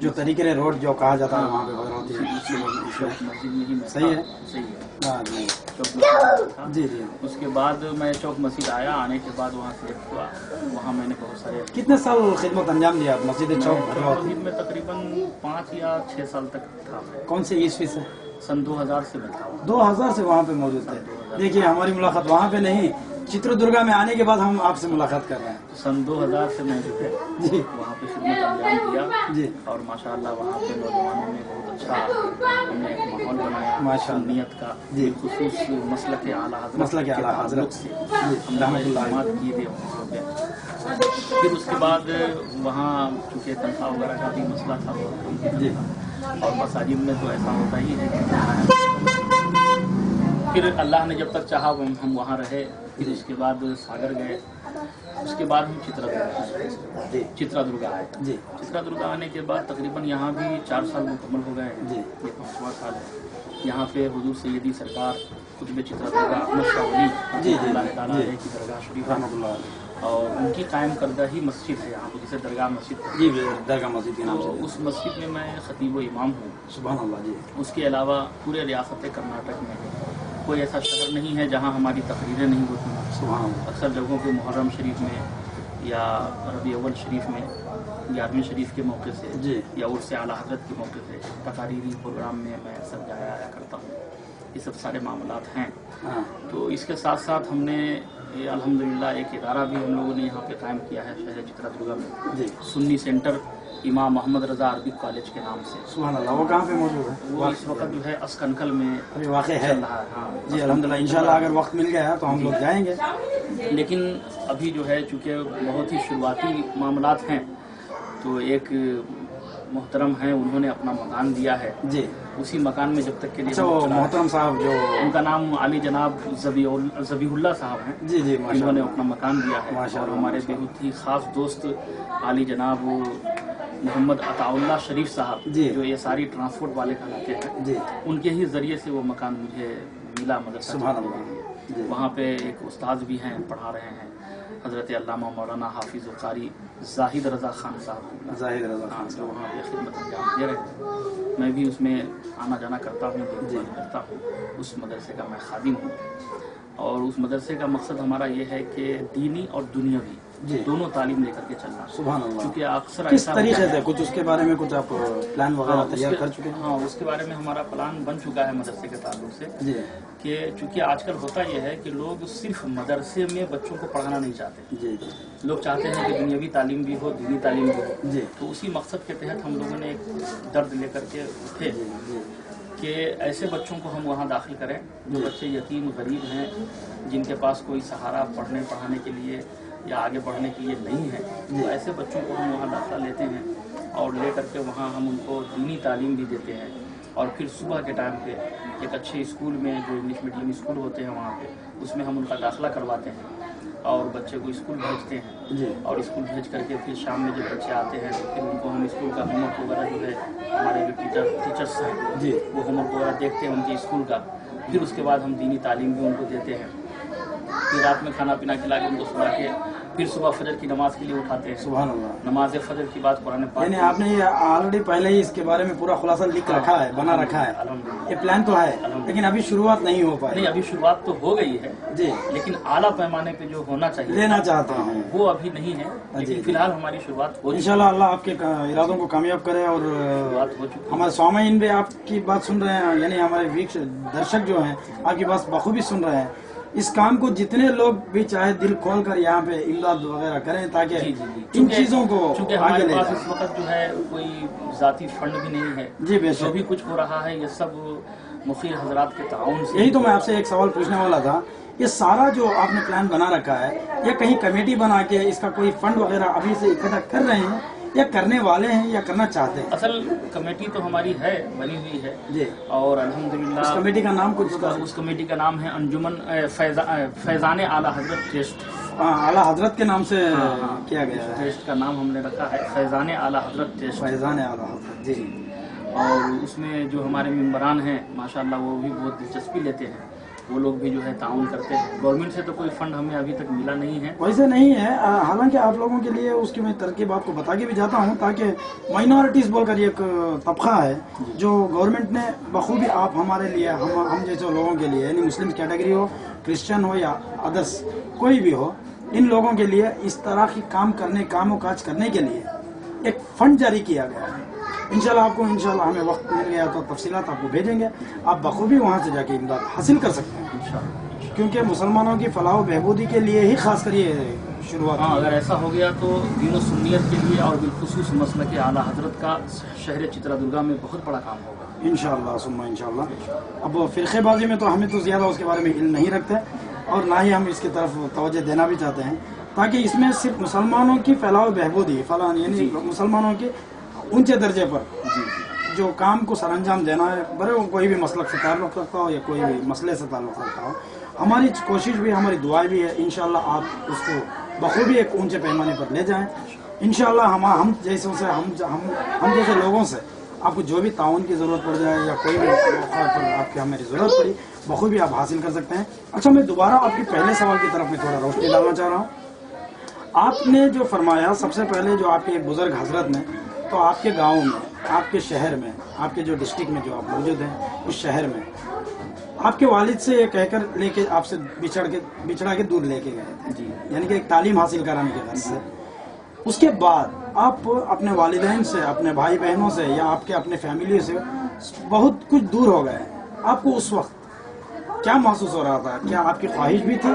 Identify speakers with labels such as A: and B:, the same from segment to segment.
A: جو طریقے روڈ جو کہا جاتا ہے وہاں پہ بھدراوتی
B: مسجد میں ہی میں
A: صحیح ہے؟
B: صحیح ہے،
A: ہاں جی
B: چوک مسجد تھا۔
A: جی جی۔
B: اس کے بعد میں چوک مسجد آیا، آنے کے بعد وہاں سلیکٹ ہوا، وہاں میں نے بہت سارے
A: کتنے سال خدمت انجام دیا آپ مسجد چوک
B: چوک
A: بھدراوتی؟
B: مسجد میں تقریباً 5 یا 6 سال تک تھا میں،
A: کون سے عیسوی سے؟
B: سن 2000 سے میں تھا۔
A: 2000 سے وہاں پہ موجود تھے۔ دیکھیے ہماری ملاقات وہاں پہ نہیں، چتردرگا میں آنے کے بعد ہم آپ سے ملاقات کر رہے ہیں۔
B: سن 2000 سے میں جو ہے
A: جی
B: وہاں پہ خدمت انجام دیا،
A: جی
B: اور ماشاءاللہ وہاں پہ نوجوانوں نے بہت اچھا ہم نے ایک ماحول بنایا
A: ماشاءاللہ۔
B: سنیت کا،
A: جی۔
B: خصوص مسلک اعلیٰ حضرت
A: مسلک
B: کے
A: اعلیٰ
B: تعلق
A: حضرت
B: سے
A: جی
B: ہم نے
A: رحمۃ اللہ
B: اقدامات
A: علیہ۔
B: کیے تھے وہاں پہ۔ پھر اس کے بعد وہاں چونکہ تنخواہ وغیرہ کا بھی مسئلہ تھا بہت کم
A: جی
B: اور مساجد میں تو ایسا ہوتا ہی ہے۔ پھر اللہ نے جب تک چاہا ہم وہاں رہے، پھر اس کے بعد ساگر گئے، اس کے بعد ہم
A: جی
B: چترادرگا آئے۔
A: جی
B: چترادرگا آنے کے بعد تقریباً یہاں بھی 4 سال مکمل ہو گئے ہیں،
A: جی۔
B: یہ 5واں سال ہے۔ یہاں پہ حضور سیدی سرکار قطب چترادرگا احمد شاہ ولی
A: جی جی
B: اللہ تعالیٰ
A: جی
B: علیہ کی درگاہ شریف ہے،
A: رحمۃ اللہ علیہ۔
B: اور ان کی قائم کردہ ہی مسجد ہے یہاں پہ، جسے درگاہ مسجد ہے۔
A: جی درگاہ مسجد کے نام
B: تو
A: سے۔
B: اس مسجد میں میں خطیب و امام ہوں۔
A: سبحان اللہ جی۔
B: اس کے علاوہ پورے ریاست کرناٹک میں کوئی ایسا شہر نہیں ہے جہاں ہماری تقریریں نہیں ہوتی ہیں۔
A: سبحان اللہ
B: اکثر جگہوں پہ محرم شریف میں یا ربیع اول شریف میں 11ویں شریف کے موقع سے
A: جی
B: یا عرس اعلیٰ حضرت کے موقع سے تقاریری پروگرام میں میں اکثر جایا آیا کرتا ہوں۔ یہ سب سارے معاملات ہیں۔
A: ہاں
B: تو اس کے ساتھ ساتھ ہم نے الحمدللہ ایک ادارہ بھی ہم لوگوں نے یہاں پہ قائم کیا ہے شہر چترادرگا میں،
A: جی
B: سنی سینٹر امام محمد رضا عربک کالج کے نام سے۔
A: سبحان اللہ۔ وہ کہاں پہ موجود ہے؟
B: وہ اس وقت جو ہے اسکنکل میں
A: ابھی واقع ہے؟
B: چل رہا ہے۔ ہاں
A: جی الحمدللہ، انشاءاللہ اگر وقت مل گیا تو ہم لوگ جائیں گے۔
B: لیکن ابھی جو ہے چونکہ بہت ہی شروعاتی معاملات ہیں، تو ایک محترم ہیں انہوں نے اپنا مکان دیا ہے،
A: جی
B: اسی مکان میں جب تک کے لیے
A: اچھا،
B: ہم
A: وہ
B: چلا رہے ہیں۔
A: محترم صاحب جو
B: ان کا نام علی جناب ذبیح اللہ صاحب ہیں،
A: جی جی ماشاء
B: انہوں نے
A: اللہ
B: اپنا مکان دیا ہے،
A: ماشاء
B: اور
A: اللہ،
B: ہمارے
A: ماشاء اللہ۔
B: بہت ہی خاص دوست علی جناب محمد عطا اللہ شریف صاحب،
A: جی
B: جو یہ ساری ٹرانسپورٹ والے کہلاتے ہیں،
A: جی
B: ان کے ہی ذریعے سے وہ مکان مجھے ملا مدرسہ
A: سبحان
B: چلانے
A: اللہ
B: کے لیے۔
A: جی
B: وہاں پہ ایک استاد بھی ہیں پڑھا رہے ہیں، حضرت علامہ مولانا حافظ وقاری زاہد رضا خان صاحب،
A: زاہد رضا
B: ہاں،
A: خان
B: جو
A: صاحب۔
B: وہاں پہ خدمت انجام دے رہے ہیں۔ میں بھی اس میں آنا جانا کرتا ہوں، دیکھ
A: جی
B: بھال کرتا ہوں، اس مدرسے کا میں خادم ہوں۔ اور اس مدرسے کا مقصد ہمارا یہ ہے کہ دینی اور دنیاوی
A: جی
B: دونوں تعلیم لے کر کے چلنا۔
A: سبحان اللہ۔
B: کیونکہ اکثر
A: کس
B: ایسا ہوتا
A: طریقے
B: ہے-
A: سے کچھ اس کے بارے میں کچھ آپ پلان وغیرہ
B: ہاں، اس
A: تیار
B: کے-
A: کر چکے ہیں؟
B: ہاں، اس کے بارے میں ہمارا پلان بن چکا ہے مدرسے کے تعلق سے،
A: جی
B: کہ چونکہ آج کل ہوتا یہ ہے کہ لوگ صرف مدرسے میں بچوں کو پڑھانا نہیں چاہتے،
A: جی جی
B: لوگ چاہتے ہیں کہ دنیاوی تعلیم بھی ہو، دینی تعلیم بھی ہو۔
A: جی
B: تو اسی مقصد کے تحت ہم لوگوں نے ایک درد لے کر کے اٹھے
A: جی جی
B: کہ ایسے بچوں کو ہم وہاں داخل کریں جو بچے یتیم غریب ہیں، جن کے پاس کوئی سہارا پڑھنے پڑھانے کے لیے یا آگے بڑھنے کے لیے نہیں ہے، تو ایسے بچوں کو ہم وہاں داخلہ لیتے ہیں اور لے کر کے وہاں ہم ان کو دینی تعلیم بھی دیتے ہیں۔ اور پھر صبح کے ٹائم پہ ایک اچھے اسکول میں جو انگلش میڈیم اسکول ہوتے ہیں وہاں پہ، اس میں ہم ان کا داخلہ کرواتے ہیں اور بچے کو اسکول بھیجتے ہیں۔
A: جی
B: اور اسکول بھیج کر کے پھر شام میں جب بچے آتے ہیں تو پھر ان کو ہم اسکول کا ہوم ورک وغیرہ جو ہے، ہمارے جو ٹیچرس ہیں
A: جی
B: وہ ہوم ورک وغیرہ دیکھتے ہیں ان کے اسکول کا، پھر اس کے بعد ہم دینی تعلیم بھی ان کو دیتے ہیں۔ پھر رات میں کھانا پینا کھلا کے ان کو سلا کے پھر صبح فجر کی نماز کے لیے اٹھاتے ہیں۔
A: سبحان اللہ۔
B: نماز فجر کی بات قرآن پاک
A: یعنی آپ نے یہ آلریڈی پہلے ہی اس کے بارے میں پورا خلاصہ لکھ رکھا ہے، بنا رکھا ہے،
B: الحمدللہ۔
A: یہ پلان تو ہے لیکن ابھی شروعات نہیں ہو
B: نہیں،
A: پائی؟
B: ابھی شروعات تو ہو گئی ہے،
A: جی
B: لیکن اعلیٰ پیمانے پہ جو ہونا چاہیے
A: لینا چاہتے ہیں،
B: وہ ابھی نہیں ہے،
A: جی۔
B: لیکن فی الحال ہماری شروعات ہو چکی
A: انشاءاللہ اللہ آپ کے ارادوں کو کامیاب کرے۔ اور
B: شروعات ہو چکی ہے۔
A: ہمارے سامعین بھی آپ کی بات سن رہے ہیں، یعنی ہمارے ویک درشک جو ہیں آپ کی بات بخوبی سن رہے ہیں۔ اس کام کو جتنے لوگ بھی چاہے دل کھول کر یہاں پہ امداد وغیرہ کریں تاکہ
B: جی جی جی،
A: ان چیزوں کو
B: چونکہ
A: آگے
B: ہمارے
A: لے
B: پاس
A: جائیں۔
B: اس وقت جو ہے کوئی ذاتی فنڈ بھی نہیں ہے،
A: جی بے
B: جو
A: شک،
B: بھی کچھ ہو رہا ہے یہ سب مخیر حضرات کے تعاون سے۔
A: یہی تو میں آپ سے ایک سوال پوچھنے والا تھا، یہ سارا جو آپ نے پلان بنا رکھا ہے یا کہیں کمیٹی بنا کے اس کا کوئی فنڈ وغیرہ ابھی سے اکٹھا کر رہے ہیں یا کرنے والے ہیں یا کرنا چاہتے ہیں؟
B: اصل کمیٹی تو ہماری ہے، بنی ہوئی ہے،
A: جی
B: اور
A: اس
B: الحمدللہ
A: کمیٹی کا نام کچھ
B: اس کمیٹی کا نام ہے انجمن فیضان اعلیٰ حضرت ٹرسٹ۔
A: اعلیٰ حضرت کے نام سے
B: ہاں،
A: کیا گیا ہے،
B: ٹرسٹ کا نام ہم نے رکھا ہے فیضان اعلیٰ حضرت ٹرسٹ۔
A: فیضان اعلیٰ حضرت۔ جی
B: اور اس میں جو ہمارے ممبران ہیں ماشاءاللہ وہ بھی بہت دلچسپی لیتے ہیں وہ لوگ بھی جو ہے تعاون کرتے ہیں. گورنمنٹ سے تو کوئی فنڈ ہمیں ابھی تک ملا نہیں ہے.
A: ویسے نہیں ہے، حالانکہ آپ لوگوں کے لیے اس کی میں ترکیب آپ کو بتا کے بھی جاتا ہوں، تاکہ مائنورٹیز بول کر ایک طبقہ ہے جو گورنمنٹ نے بخوبی آپ ہمارے لیے، ہم جیسے لوگوں کے لیے، یعنی مسلم کیٹیگری ہو، کرسچن ہو یا ادرس کوئی بھی ہو، ان لوگوں کے لیے اس طرح کی کام و کاج کرنے کے لیے ایک فنڈ جاری کیا گیا ہے. انشاءاللہ آپ کو انشاءاللہ ہمیں وقت مل گیا تو تفصیلات آپ کو بھیجیں گے، آپ بخوبی وہاں سے جا کے امداد حاصل کر سکتے ہیں
B: انشاءاللہ.
A: کیونکہ مسلمانوں کی فلاح و بہبودی کے لیے ہی خاص کر یہ شروعات
B: ہاں، اگر ایسا ہو گیا تو دین و سنیت کے لیے اور بالخصوص مسلک اعلیٰ حضرت کا شہر چترادرگا میں بہت بڑا کام ہوگا
A: انشاءاللہ ثم انشاءاللہ. اب فرقے بازی میں تو ہمیں تو زیادہ اس کے بارے میں علم نہیں رکھتے اور نہ ہی ہم اس کی طرف توجہ دینا بھی چاہتے ہیں، تاکہ اس میں صرف مسلمانوں کی فلاح و بہبودی یعنی مسلمانوں کے اونچے درجے پر جو کام کو سر انجام دینا ہے، بڑے وہ کوئی بھی مسلک سے تعلق رکھتا ہو یا کوئی بھی مسئلے سے تعلق رکھتا ہو، ہماری کوشش بھی، ہماری دعائیں بھی ہے. انشاءاللہ آپ اس کو بخوبی ایک اونچے پیمانے پر لے جائیں. انشاءاللہ ہم جیسے لوگوں سے آپ کو جو بھی تعاون کی ضرورت پڑ جائے یا کوئی بھی موقع پر آپ کی ہماری ضرورت پڑی، بخوبی آپ حاصل کر سکتے ہیں. اچھا، میں دوبارہ آپ کے پہلے سوال کی طرف میں تھوڑا روشنی ڈالنا چاہ رہا ہوں. آپ نے جو فرمایا سب سے پہلے، جو آپ کے ایک بزرگ حضرت نے، تو آپ کے گاؤں میں، آپ کے شہر میں، آپ کے جو ڈسٹرکٹ میں جو آپ موجود ہیں اس شہر میں، آپ کے والد سے یہ کہہ کر لے کے آپ سے بچھڑا کے دور لے کے گئے تھے، یعنی کہ ایک تعلیم حاصل کرانے کے غرض سے. اس کے بعد آپ اپنے والدین سے، اپنے بھائی بہنوں سے یا آپ کے اپنے فیملی سے بہت کچھ دور ہو گئے. آپ کو اس وقت کیا محسوس ہو رہا تھا؟ کیا آپ کی خواہش بھی تھی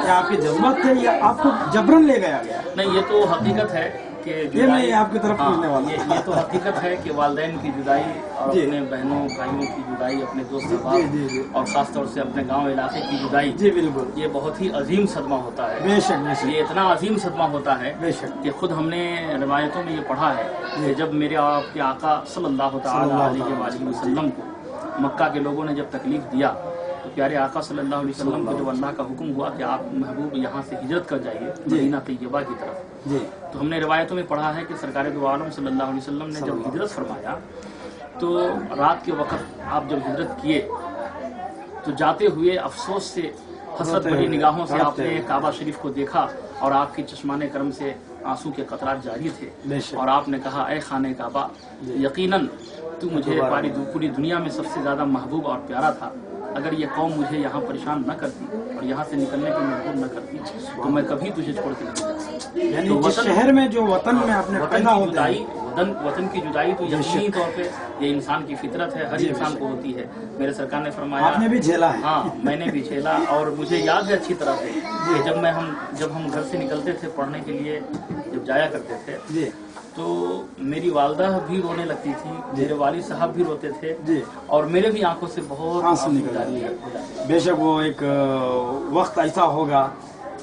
A: یا آپ کے جذبات تھے یا آپ کو جبرن لے گیا گیا؟
B: نہیں، یہ تو حقیقت ہے کہ
A: یہ میں آپ کی طرف پوچھنے والا ہوں.
B: یہ تو حقیقت ہے کہ والدین کی جدائی اور اپنے بہنوں بھائیوں کی جدائی، اپنے دوست احباب اور خاص طور سے اپنے گاؤں علاقے کی جدائی،
A: جی بالکل،
B: یہ بہت ہی عظیم صدمہ ہوتا ہے.
A: بے شک
B: یہ اتنا عظیم صدمہ ہوتا ہے
A: بے شک
B: کہ خود ہم نے روایتوں میں یہ پڑھا ہے کہ جب میرے آپ کے آقا صلی اللہ تعالی علیہ وآلہ وسلم کو مکہ کے لوگوں نے جب تکلیف دیا تو پیارے آقا صلی اللہ علیہ وسلم کو جب اللہ کا حکم ہوا کہ آپ محبوب یہاں سے ہجرت کر جائیے مدینہ طیبہ کی طرف، تو ہم نے روایتوں میں پڑھا ہے کہ سرکار دو عالم صلی اللہ علیہ وسلم نے جب ہجرت فرمایا تو رات کے وقت آپ جب ہجرت کیے تو جاتے ہوئے افسوس سے حسرت بھری نگاہوں سے آپ نے کعبہ شریف کو دیکھا اور آپ کی چشمان کرم سے آنسو کے قطرات جاری تھے اور آپ نے کہا، اے خانہ کعبہ، یقیناً تو مجھے پوری دنیا میں سب سے زیادہ محبوب اور پیارا تھا. اگر یہ قوم مجھے یہاں پریشان نہ کرتی اور یہاں سے نکلنے کی مجبور نہ کرتی تو میں کبھی تجھے چھوڑ کے نہیں جا سکتا.
A: یعنی جس شہر میں جو وطن میں اپنے پیدا ہوتے ہیں،
B: وطن کی جدائی تو یقینی طور پہ یہ انسان کی فطرت ہے، ہر انسان کو ہوتی ہے. میرے سرکار نے فرمایا،
A: آپ نے بھی جھیلا ہے.
B: ہاں، میں نے بھی جھیلا اور مجھے یاد ہے اچھی طرح سے کہ جب ہم گھر سے نکلتے تھے پڑھنے کے لیے، جب جایا کرتے تھے تو میری والدہ بھی رونے لگتی تھی، میرے والد صاحب بھی روتے تھے اور میرے بھی آنکھوں سے بہت
A: آنسو نکل جاتے. بے شک وہ ایک وقت ایسا ہوگا،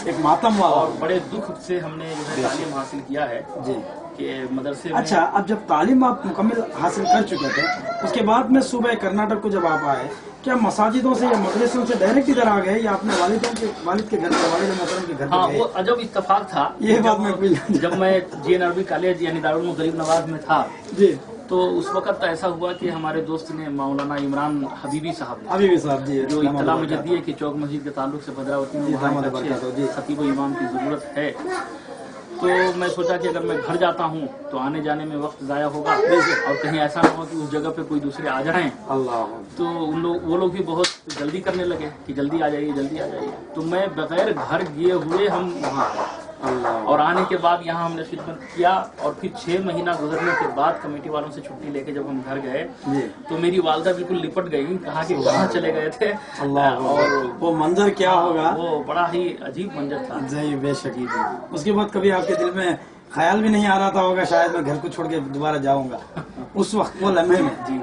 A: ایک ماتم والا.
B: اور بڑے دکھ سے ہم نے جو ہے تعلیم حاصل کیا ہے کہ مدرسے میں.
A: اچھا، اب جب تعلیم آپ مکمل حاصل کر چکے تھے، اس کے بعد میں صوبہ کرناٹک کو جب آپ آئے، کیا مساجدوں سے یا مدرسوں سے ڈائریکٹ ادھر آ گئے یا اپنے والد کے گھر پہ، والد محترم کے گھر پہ؟
B: ہاں، وہ عجب اتفاق تھا.
A: یہ بات میں
B: جب میں جی این عربی کالج یعنی دارالعلوم غریب نواز میں تھا تو اس وقت ایسا ہوا کہ ہمارے دوست نے مولانا عمران حبیبی صاحب جو اطلاع مجھے دی ہے کہ چوک مسجد کے تعلق سے بھدراوتی میں خطیب و امام کی ضرورت ہے، تو میں سوچا کہ اگر میں گھر جاتا ہوں تو آنے جانے میں وقت ضائع ہوگا اور کہیں ایسا نہ ہو کہ اس جگہ پہ کوئی دوسرے آ جائیں. تو وہ لوگ بھی بہت جلدی کرنے لگے کہ جلدی آ جائیے جلدی آ جائیے. تو میں بغیر گھر گئے ہوئے ہم وہاں اور آنے کے بعد یہاں ہم نے خدمت کیا اور پھر 6 مہینہ گزرنے کے بعد کمیٹی والوں سے چھٹی لے کے جب ہم گھر گئے تو میری والدہ بالکل لپٹ گئی، کہا کہ کہاں چلے گئے تھے. اور
A: وہ منظر کیا ہوگا،
B: وہ بڑا ہی عجیب منظر تھا.
A: جی بے شک. اس کے بعد کبھی آپ کے دل میں خیال بھی نہیں آ رہا تھا ہوگا شاید میں گھر کو چھوڑ کے دوبارہ جاؤں گا اس وقت، وہ لمحے میں
B: جی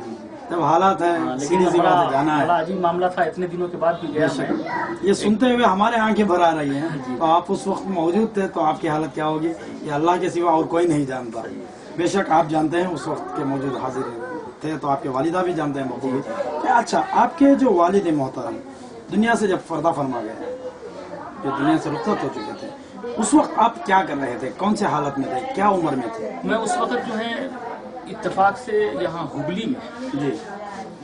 A: جب حالات ہیں سیدھی سی بات ہے، جانا ہے.
B: بڑا عجیب معاملہ تھا، اتنے دنوں کے بعد بھی گیا میں.
A: یہ سنتے ہوئے ہمارے آنکھیں بھر آ رہی ہیں. تو آپ اس وقت موجود تھے تو آپ کی حالت کیا ہوگی یہ اللہ کے سوا اور کوئی نہیں جانتا. بے شک آپ جانتے ہیں اس وقت کے موجود حاضر تھے تو آپ کے والدہ بھی جانتے ہیں بخوبی. اچھا، آپ کے جو والد محترم دنیا سے جب پردہ فرما گئے، جو دنیا سے رخصت ہو چکے تھے، اس وقت آپ کیا کر رہے تھے؟ کون سے حالت میں تھے؟ کیا عمر میں تھے؟
B: میں اس وقت جو ہے اتفاق سے یہاں ہبلی میں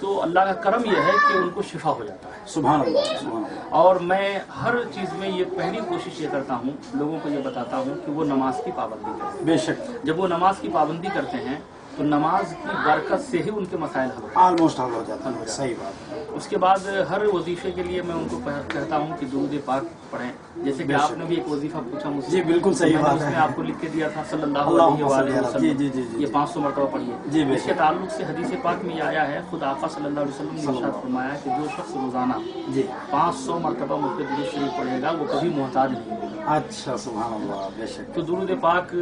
B: تو اللہ کا کرم یہ ہے کہ ان کو شفا ہو جاتا ہے.
A: سبحان اللہ سبحان اللہ.
B: اور میں ہر چیز میں یہ پہلی کوشش یہ کرتا ہوں، لوگوں کو یہ بتاتا ہوں کہ وہ نماز کی پابندی کریں.
A: بے شک
B: جب وہ نماز کی پابندی کرتے ہیں تو نماز کی برکت سے ہی ان کے مسائل حل ہوتے ہیں.
A: آلموسٹ حل ہو جاتا ہے. صحیح بات.
B: اس کے بعد ہر وظیفے کے لیے میں ان کو کہتا ہوں کہ درود پاک پڑھیں. جیسے کہ آپ نے بھی ایک وظیفہ پوچھا مجھ سے.
A: جی بالکل صحیح
B: میں نے
A: بات
B: اس میں
A: ہے.
B: آپ کو لکھ کے دیا تھا صلی اللہ علیہ وآلہ وسلم.
A: جی جی جی جی.
B: یہ 500 مرتبہ پڑھیے.
A: جی
B: اس کے تعلق سے حدیث پاک میں یہ آیا ہے، خود آقا صلی اللہ علیہ وسلم نے ارشاد فرمایا کہ جو شخص روزانہ
A: جی
B: 500 مرتبہ مجھ پہ درود شریف پڑھے گا وہ کبھی محتاج نہیں ہوگا.
A: اچھا سبحان اللہ. بے شک.
B: تو درود پاک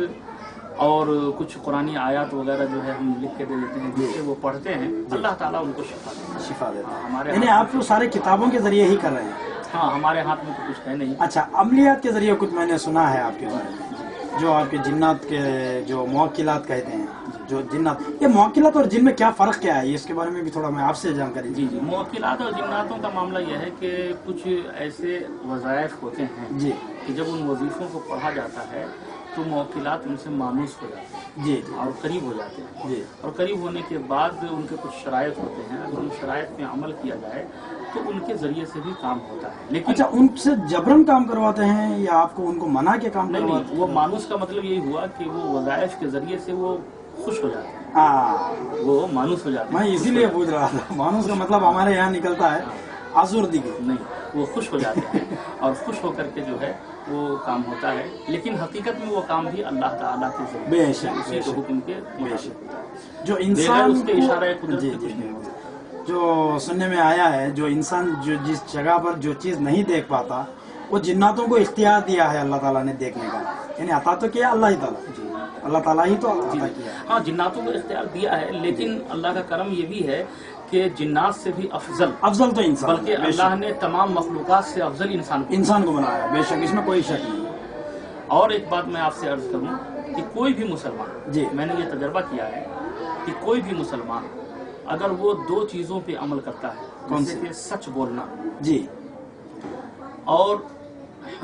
B: اور کچھ قرآنی آیات وغیرہ جو ہے ہم لکھ کے دے دیتے ہیں، جس سے وہ پڑھتے ہیں اللہ تعالیٰ ان کو شفا دیتا ہے.
A: شفا دیتا ہے.
B: ہمارے
A: یعنی آپ تو سارے کتابوں کے ذریعے ہی کر رہے ہیں.
B: ہاں ہمارے ہاتھ میں تو کچھ ہے نہیں.
A: اچھا عملیات کے ذریعے کچھ میں نے سنا ہے آپ کے بارے میں، جو آپ کے جنات کے جو موکلات کہتے ہیں، جو جنات، یہ موکلات اور جن میں کیا فرق کیا ہے، اس کے بارے میں بھی تھوڑا میں آپ سے جانکاری.
B: جی جی، موکلات اور جناتوں کا معاملہ یہ ہے کہ کچھ ایسے وظائف ہوتے ہیں
A: جی
B: کہ جب ان وظیفوں کو پڑھا جاتا ہے تو موکلات ان سے مانوس ہو جاتے ہیں
A: جی جی
B: اور قریب ہو جاتے ہیں.
A: جی.
B: اور قریب ہونے کے بعد ان کے کچھ شرائط ہوتے ہیں، اگر ان شرائط میں عمل کیا جائے تو ان کے ذریعے سے بھی کام ہوتا ہے. لیکن
A: اچھا ان سے جبرن کام کرواتے ہیں یا آپ کو ان کو منع کے کام
B: نہیں
A: کرواتے
B: نہیں، وہ مانوس کا مطلب یہی ہوا کہ وہ وظائف کے ذریعے سے وہ خوش ہو جاتے ہیں،
A: ہیں؟ ہاں
B: وہ مانوس ہو جاتے ہیں.
A: میں اسی لیے پوچھ رہا تھا. مانوس کا مطلب ہمارے یہاں نکلتا ہے آزردگی.
B: نہیں، وہ خوش ہو جاتے ہیں اور خوش ہو کر کے جو ہے وہ کام ہوتا ہے. لیکن حقیقت میں وہ کام بھی اللہ تعالیٰ کے ذریعے
A: بے شک
B: اسی
A: بے
B: کے
A: شک.
B: حکم کے
A: بے
B: مطابق
A: شک.
B: ہوتا ہے.
A: جو
B: بغیر
A: انسان
B: اس کے
A: کو-
B: اشارہ قدرت
A: جی
B: سے
A: جی
B: کچھ نہیں
A: جی.
B: ہوتا.
A: جو سننے میں آیا ہے، جو انسان جو جس جگہ پر جو چیز نہیں دیکھ پاتا وہ جناتوں کو اختیار دیا ہے اللہ تعالیٰ نے دیکھنے کا. یعنی عطا تو کیا اللہ ہی تعالیٰ،
B: جی
A: اللہ تعالیٰ ہی تو
B: جی
A: عطا
B: جی.
A: کیا ہے.
B: ہاں جناتوں کو اختیار دیا ہے، لیکن اللہ کا کرم یہ بھی ہے کہ جنات سے بھی افضل،
A: افضل تو انسان ہے.
B: بلکہ
A: بے
B: اللہ
A: شک
B: نے تمام مخلوقات سے افضل انسان کو.
A: انسان کو بنایا. بے شک اس میں کوئی شک نہیں.
B: اور ایک بات میں آپ سے عرض کروں کہ کوئی بھی مسلمان،
A: جی.
B: میں نے یہ تجربہ کیا ہے کہ کوئی بھی مسلمان اگر وہ 2 چیزوں پہ عمل کرتا ہے،
A: کون
B: جیسے
A: سی؟
B: کہ سچ بولنا
A: جی
B: اور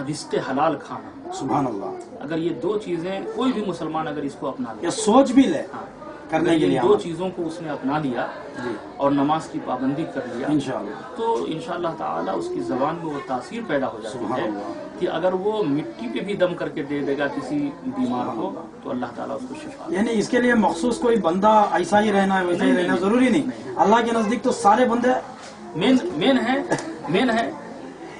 B: رزق حلال کھانا،
A: سبحان اللہ.
B: اگر یہ 2 چیزیں کوئی بھی مسلمان اگر اس کو اپنا لے،
A: یہ سوچ بھی لے
B: ہاں،
A: کرنے
B: اگر
A: کے
B: ان
A: لیے
B: 2
A: عمل.
B: چیزوں کو اس نے اپنا لیا
A: جی
B: اور نماز کی پابندی کر لیا
A: انشاءاللہ.
B: تو انشاءاللہ تعالی اس کی زبان میں وہ تاثیر پیدا ہو جاتی
A: سبحان
B: ہے
A: اللہ.
B: کہ اگر وہ مٹی پہ بھی دم کر کے دے دے گا کسی بیمار کو تو اللہ تعالیٰ اس کو شفا دے.
A: یعنی اس کے لیے مخصوص کوئی بندہ ایسا ہی رہنا ہے ویسا ہی
B: نہیں،
A: رہنا
B: نہیں.
A: ضروری نہیں. اللہ کے نزدیک تو سارے بندے
B: مین ہے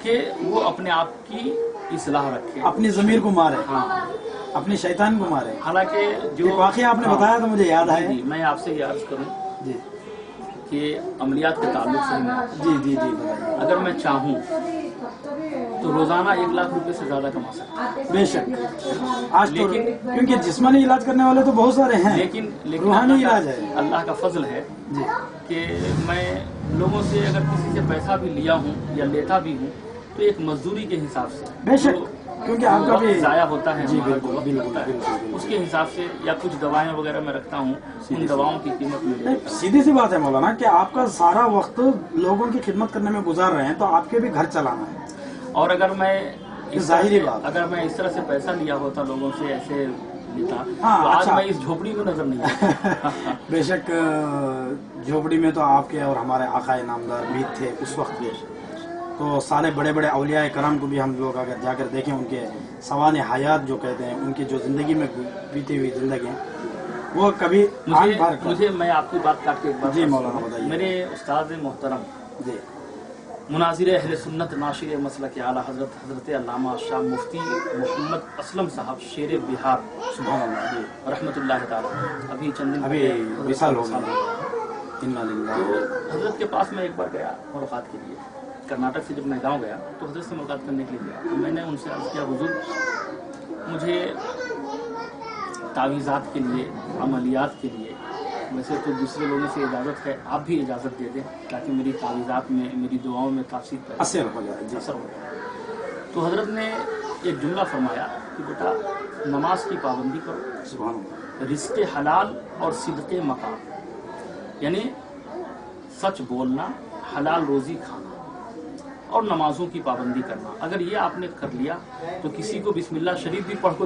B: کہ وہ اپنے آپ کی اصلاح رکھے،
A: اپنی ضمیر کو مارے،
B: ہاں.
A: اپنی شیطان کو مارے.
B: حالانکہ جو
A: ایک واقعہ آپ نے
B: ہاں.
A: بتایا تو مجھے یاد
B: جی
A: ہے.
B: جی، میں آپ سے یہ عرض کروں
A: جی
B: کہ عملیات کے تعلق سے میں
A: جی جی جی بتائیے.
B: اگر میں چاہوں تو روزانہ 1 لاکھ روپے سے زیادہ کما سکتا ہوں.
A: بے شک آج تو
B: لیکن-
A: کیونکہ جسمانی علاج کرنے والے تو بہت سارے ہیں،
B: لیکن
A: روحانی
B: اللہ
A: علاج
B: کا-
A: ہے.
B: اللہ کا فضل ہے
A: جی
B: کہ میں لوگوں سے اگر کسی سے پیسہ بھی لیا ہوں یا لیتا بھی ہوں تو ایک مزدوری کے حساب سے،
A: بے شک.
B: جو
A: کیونکہ آپ کا
B: وقت
A: بھی
B: ضائع ہوتا ہے،
A: جی
B: ہمارا
A: بالکل
B: جو وقت
A: بالکل
B: ہوتا ہے،
A: بالکل.
B: اس کے حساب سے، یا کچھ دوائیں وغیرہ میں رکھتا ہوں، ان دواؤں کی قیمت میں
A: نہیں، سیدھی سی بات ہے مولانا کہ آپ کا سارا وقت لوگوں کی خدمت کرنے میں گزار رہے ہیں تو آپ کے بھی گھر چلانا ہے.
B: اور اگر میں اس طرح
A: ظاہری
B: سے-
A: بات.
B: اگر میں اس طرح سے پیسہ لیا ہوتا لوگوں سے ایسے لیتا
A: ہاں،
B: تو آج
A: اچھا.
B: میں اس جھوپڑی میں نظر نہیں آتا.
A: بے شک جھوپڑی میں تو آپ کے اور ہمارے آقا نامدار بھی تھے اس وقت بھی. تو سارے بڑے بڑے اولیاء کرام کو بھی ہم لوگ اگر جا کر دیکھیں ان کے سوانح حیات جو کہتے ہیں، ان کی جو زندگی میں بیتی ہوئی زندگی وہ کبھی آنکھ بھر کر-
B: مجھے میں آپ کی بات کاٹ کے ایک بات
A: جی
B: کر
A: مولانا
B: سکتا ہوں.
A: بتائیے.
B: میرے استاد محترم
A: جی
B: مناظر اہل سنت ناشر مسلک اعلیٰ حضرت علامہ شاہ مفتی محمد اسلم صاحب شیر بہار
A: سبحان اللہ. جی
B: رحمۃ اللہ تعالیٰ ابھی چند دن
A: ابھی
B: پہلے
A: وصال ہو
B: وصال
A: گئے. انا للہ.
B: تو حضرت کے پاس میں ایک بار گیا ملاقات کے لیے. کرناٹک سے جب میں گاؤں گیا تو حضرت سے ملاقات کرنے کے لیے گیا تو میں نے ان سے عرض کیا حضور مجھے تعویذات کے لیے، عملیات کے لیے، ویسے تو دوسرے لوگوں سے اجازت ہے، آپ بھی اجازت دے دیں تاکہ میری تعویذات میں، میری دعاؤں میں تاثیر پیدا
A: اثر ہو جائے. جی
B: اثر ہو جائے. تو حضرت نے ایک جملہ فرمایا کہ بیٹا نماز کی پابندی کرو،
A: سبحان اللہ.
B: رزق حلال اور صدق مقام، یعنی سچ بولنا، حلال روزی کھانا اور نمازوں کی پابندی کرنا. اگر یہ آپ نے کر لیا تو کسی کو بسم اللہ شریف بھی پڑھ کو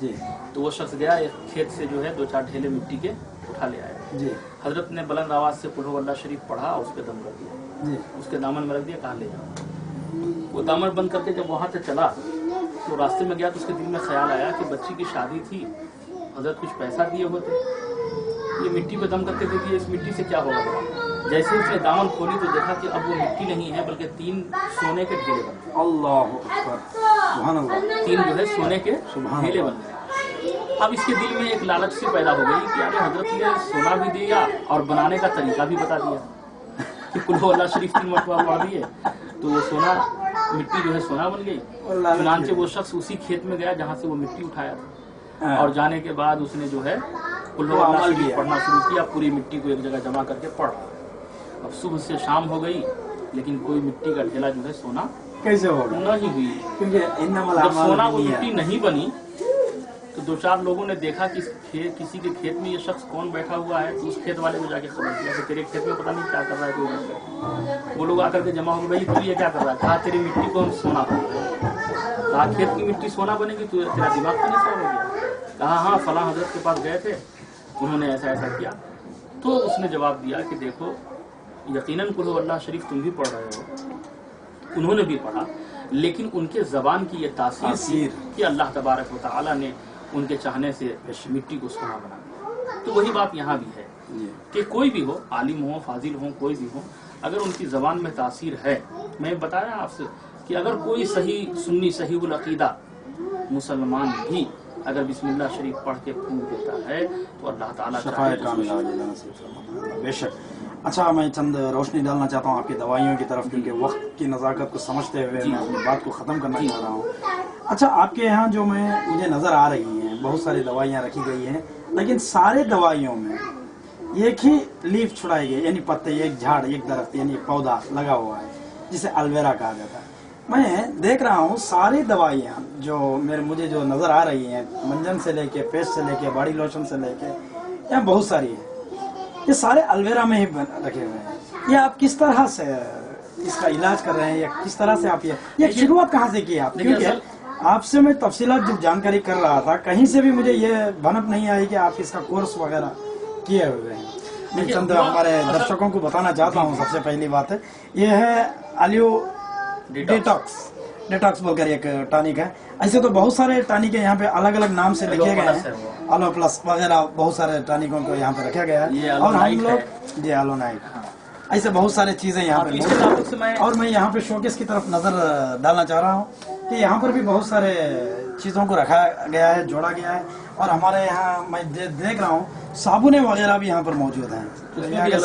A: جی
B: تو وہ شخص گیا ایک کھیت سے جو ہے 2-4 ڈھیلے مٹی کے اٹھا لے آیا
A: جی
B: حضرت نے بلند آواز سے قل هو اللہ شریف پڑھا اور اس پہ دم کر دیا
A: جی
B: اس کے دامن میں رکھ دیا کہاں لے جاؤ وہ دامن بند کر کے جب وہاں سے چلا تو راستے میں گیا تو اس کے دل میں خیال آیا کہ بچی کی شادی تھی حضرت کچھ پیسہ دیے ہوتے یہ مٹی پہ دم کر کے دے دیا اس مٹی سے کیا ہوگا جیسے اس نے دامن کھولی تو دیکھا کہ اب وہ مٹی نہیں ہے بلکہ 3 سونے کے ڈھیلے بن گئے
A: اللہ اکبر سبحان اللہ
B: 3 جو ہے سونے کے
A: سبحان
B: ڈھیلے
A: اللہ
B: بن گئے اب اس کے دل میں ایک لالچ سی پیدا ہو گئی کہ یار حضرت نے سونا بھی دیا اور بنانے کا طریقہ بھی بتا دیا کہ قل هو اللہ شریف 3 مرتبہ پڑھ دیے تو وہ سونا مٹی جو ہے سونا بن گئی چنانچہ وہ شخص اسی کھیت میں گیا جہاں سے وہ مٹی اٹھایا تھا اور جانے کے بعد اس نے جو ہے قل هو اللہ شریف پڑھنا شروع کیا پوری مٹی کو ایک جگہ جمع کر کے پڑھ اب صبح سے شام ہو گئی لیکن کوئی مٹی کا ڈھیلا جو ہے سونا
A: کیسے ہوگا
B: نہیں ہوئی
A: کیونکہ انما
B: جب
A: الاعمال
B: سونا وہ
A: بالنیات۔
B: مٹی نہیں بنی تو 2-4 لوگوں نے دیکھا کہ کسی کے کھیت میں یہ شخص کون بیٹھا ہوا ہے تو اس کھیت والے کو جا کے خبر دیا کہ تیرے کھیت میں پتہ نہیں کیا کر رہا ہے کوئی وہ لوگ آ کر کے جمع ہو گئے بھائی تو یہ کیا کر رہا ہے کہا تیری مٹی کو ہم سونا کہا کھیت کی مٹی سونا بنے گی تو تیرا دماغ تو نہیں خراب ہو گیا کہا ہاں فلاں حضرت کے پاس گئے تھے انہوں نے ایسا ایسا کیا تو اس نے جواب دیا کہ دیکھو یقیناً قل هو اللہ شریف تم بھی پڑھ رہے ہو انہوں نے بھی پڑھا لیکن ان کے زبان کی یہ تاثیر تھی کہ اللہ تبارک و تعالیٰ نے ان کے چاہنے سے مٹی کو سونا بنا دیا تو وہی بات یہاں بھی ہے کہ کوئی بھی ہو عالم ہو فاضل ہو کوئی بھی ہو اگر ان کی زبان میں تاثیر ہے میں بتایا آپ سے کہ اگر کوئی صحیح سنی صحیح العقیدہ مسلمان بھی اگر بسم اللہ شریف پڑھ کے پھونک دیتا ہے تو اللہ تعالیٰ
A: شفاعت کاملہ عاجلہ نصیب فرماتا ہے بے شک۔ اچھا میں چند روشنی ڈالنا چاہتا ہوں آپ کی دوائیوں کی طرف کیونکہ وقت کی نزاکت کو سمجھتے ہوئے میں اپنی بات کو ختم کرنا چاہ رہا ہوں۔ اچھا آپ کے یہاں جو مجھے نظر آ رہی ہیں بہت ساری دوائیاں رکھی گئی ہیں لیکن سارے دوائیوں میں ایک ہی لیف چھڑائی گئی یعنی پتے ایک جھاڑ ایک درخت یعنی ایک پودا لگا ہوا ہے جسے الویرا کہا جاتا ہے۔ میں دیکھ رہا ہوں ساری دوائیاں جو مجھے جو نظر آ رہی ہیں منجن سے لے کے پیسٹ سے لے کے باڈی لوشن سے لے کے یہاں بہت ساری ہیں یہ سارے الویرا میں ہی رکھے ہوئے ہیں۔ یہ آپ کس طرح سے اس کا علاج کر رہے ہیں یا کس طرح سے آپ یہ شروعات کہاں سے کی آپ؟ کیونکہ آپ سے میں تفصیلات جب جانکاری کر رہا تھا کہیں سے بھی مجھے یہ بھنک نہیں آئی کہ آپ اس کا کورس وغیرہ کیے ہوئے ہیں۔ میں چند ہمارے درشکوں کو بتانا چاہتا ہوں سب سے پہلی بات ہے یہ ہے الیو ڈیٹاکس بول کر ایک ٹانک ہے۔ ایسے تو بہت سارے ٹانک یہاں پہ الگ الگ نام سے لکھے گئے ہیں الو پلس وغیرہ بہت سارے ٹانکوں کو یہاں پہ رکھا گیا ہے اور ہم لوگ جی الو نائٹ ایسے بہت سارے چیزیں یہاں پہ اور میں یہاں پہ شوکیس کی طرف نظر ڈالنا چاہ رہا ہوں کہ یہاں پر بھی بہت سارے چیزوں کو رکھا گیا ہے جوڑا گیا ہے اور ہمارے یہاں میں دیکھ رہا ہوں صابنیں وغیرہ بھی یہاں پر موجود ہیں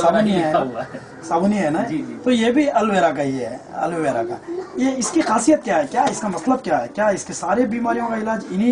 A: صابنی ہے نا تو یہ بھی الویرا کا ہی ہے الویرا کا۔ یہ اس کی خاصیت کیا ہے کیا اس کا مطلب کیا ہے کیا اس کے سارے بیماریوں کا علاج انہی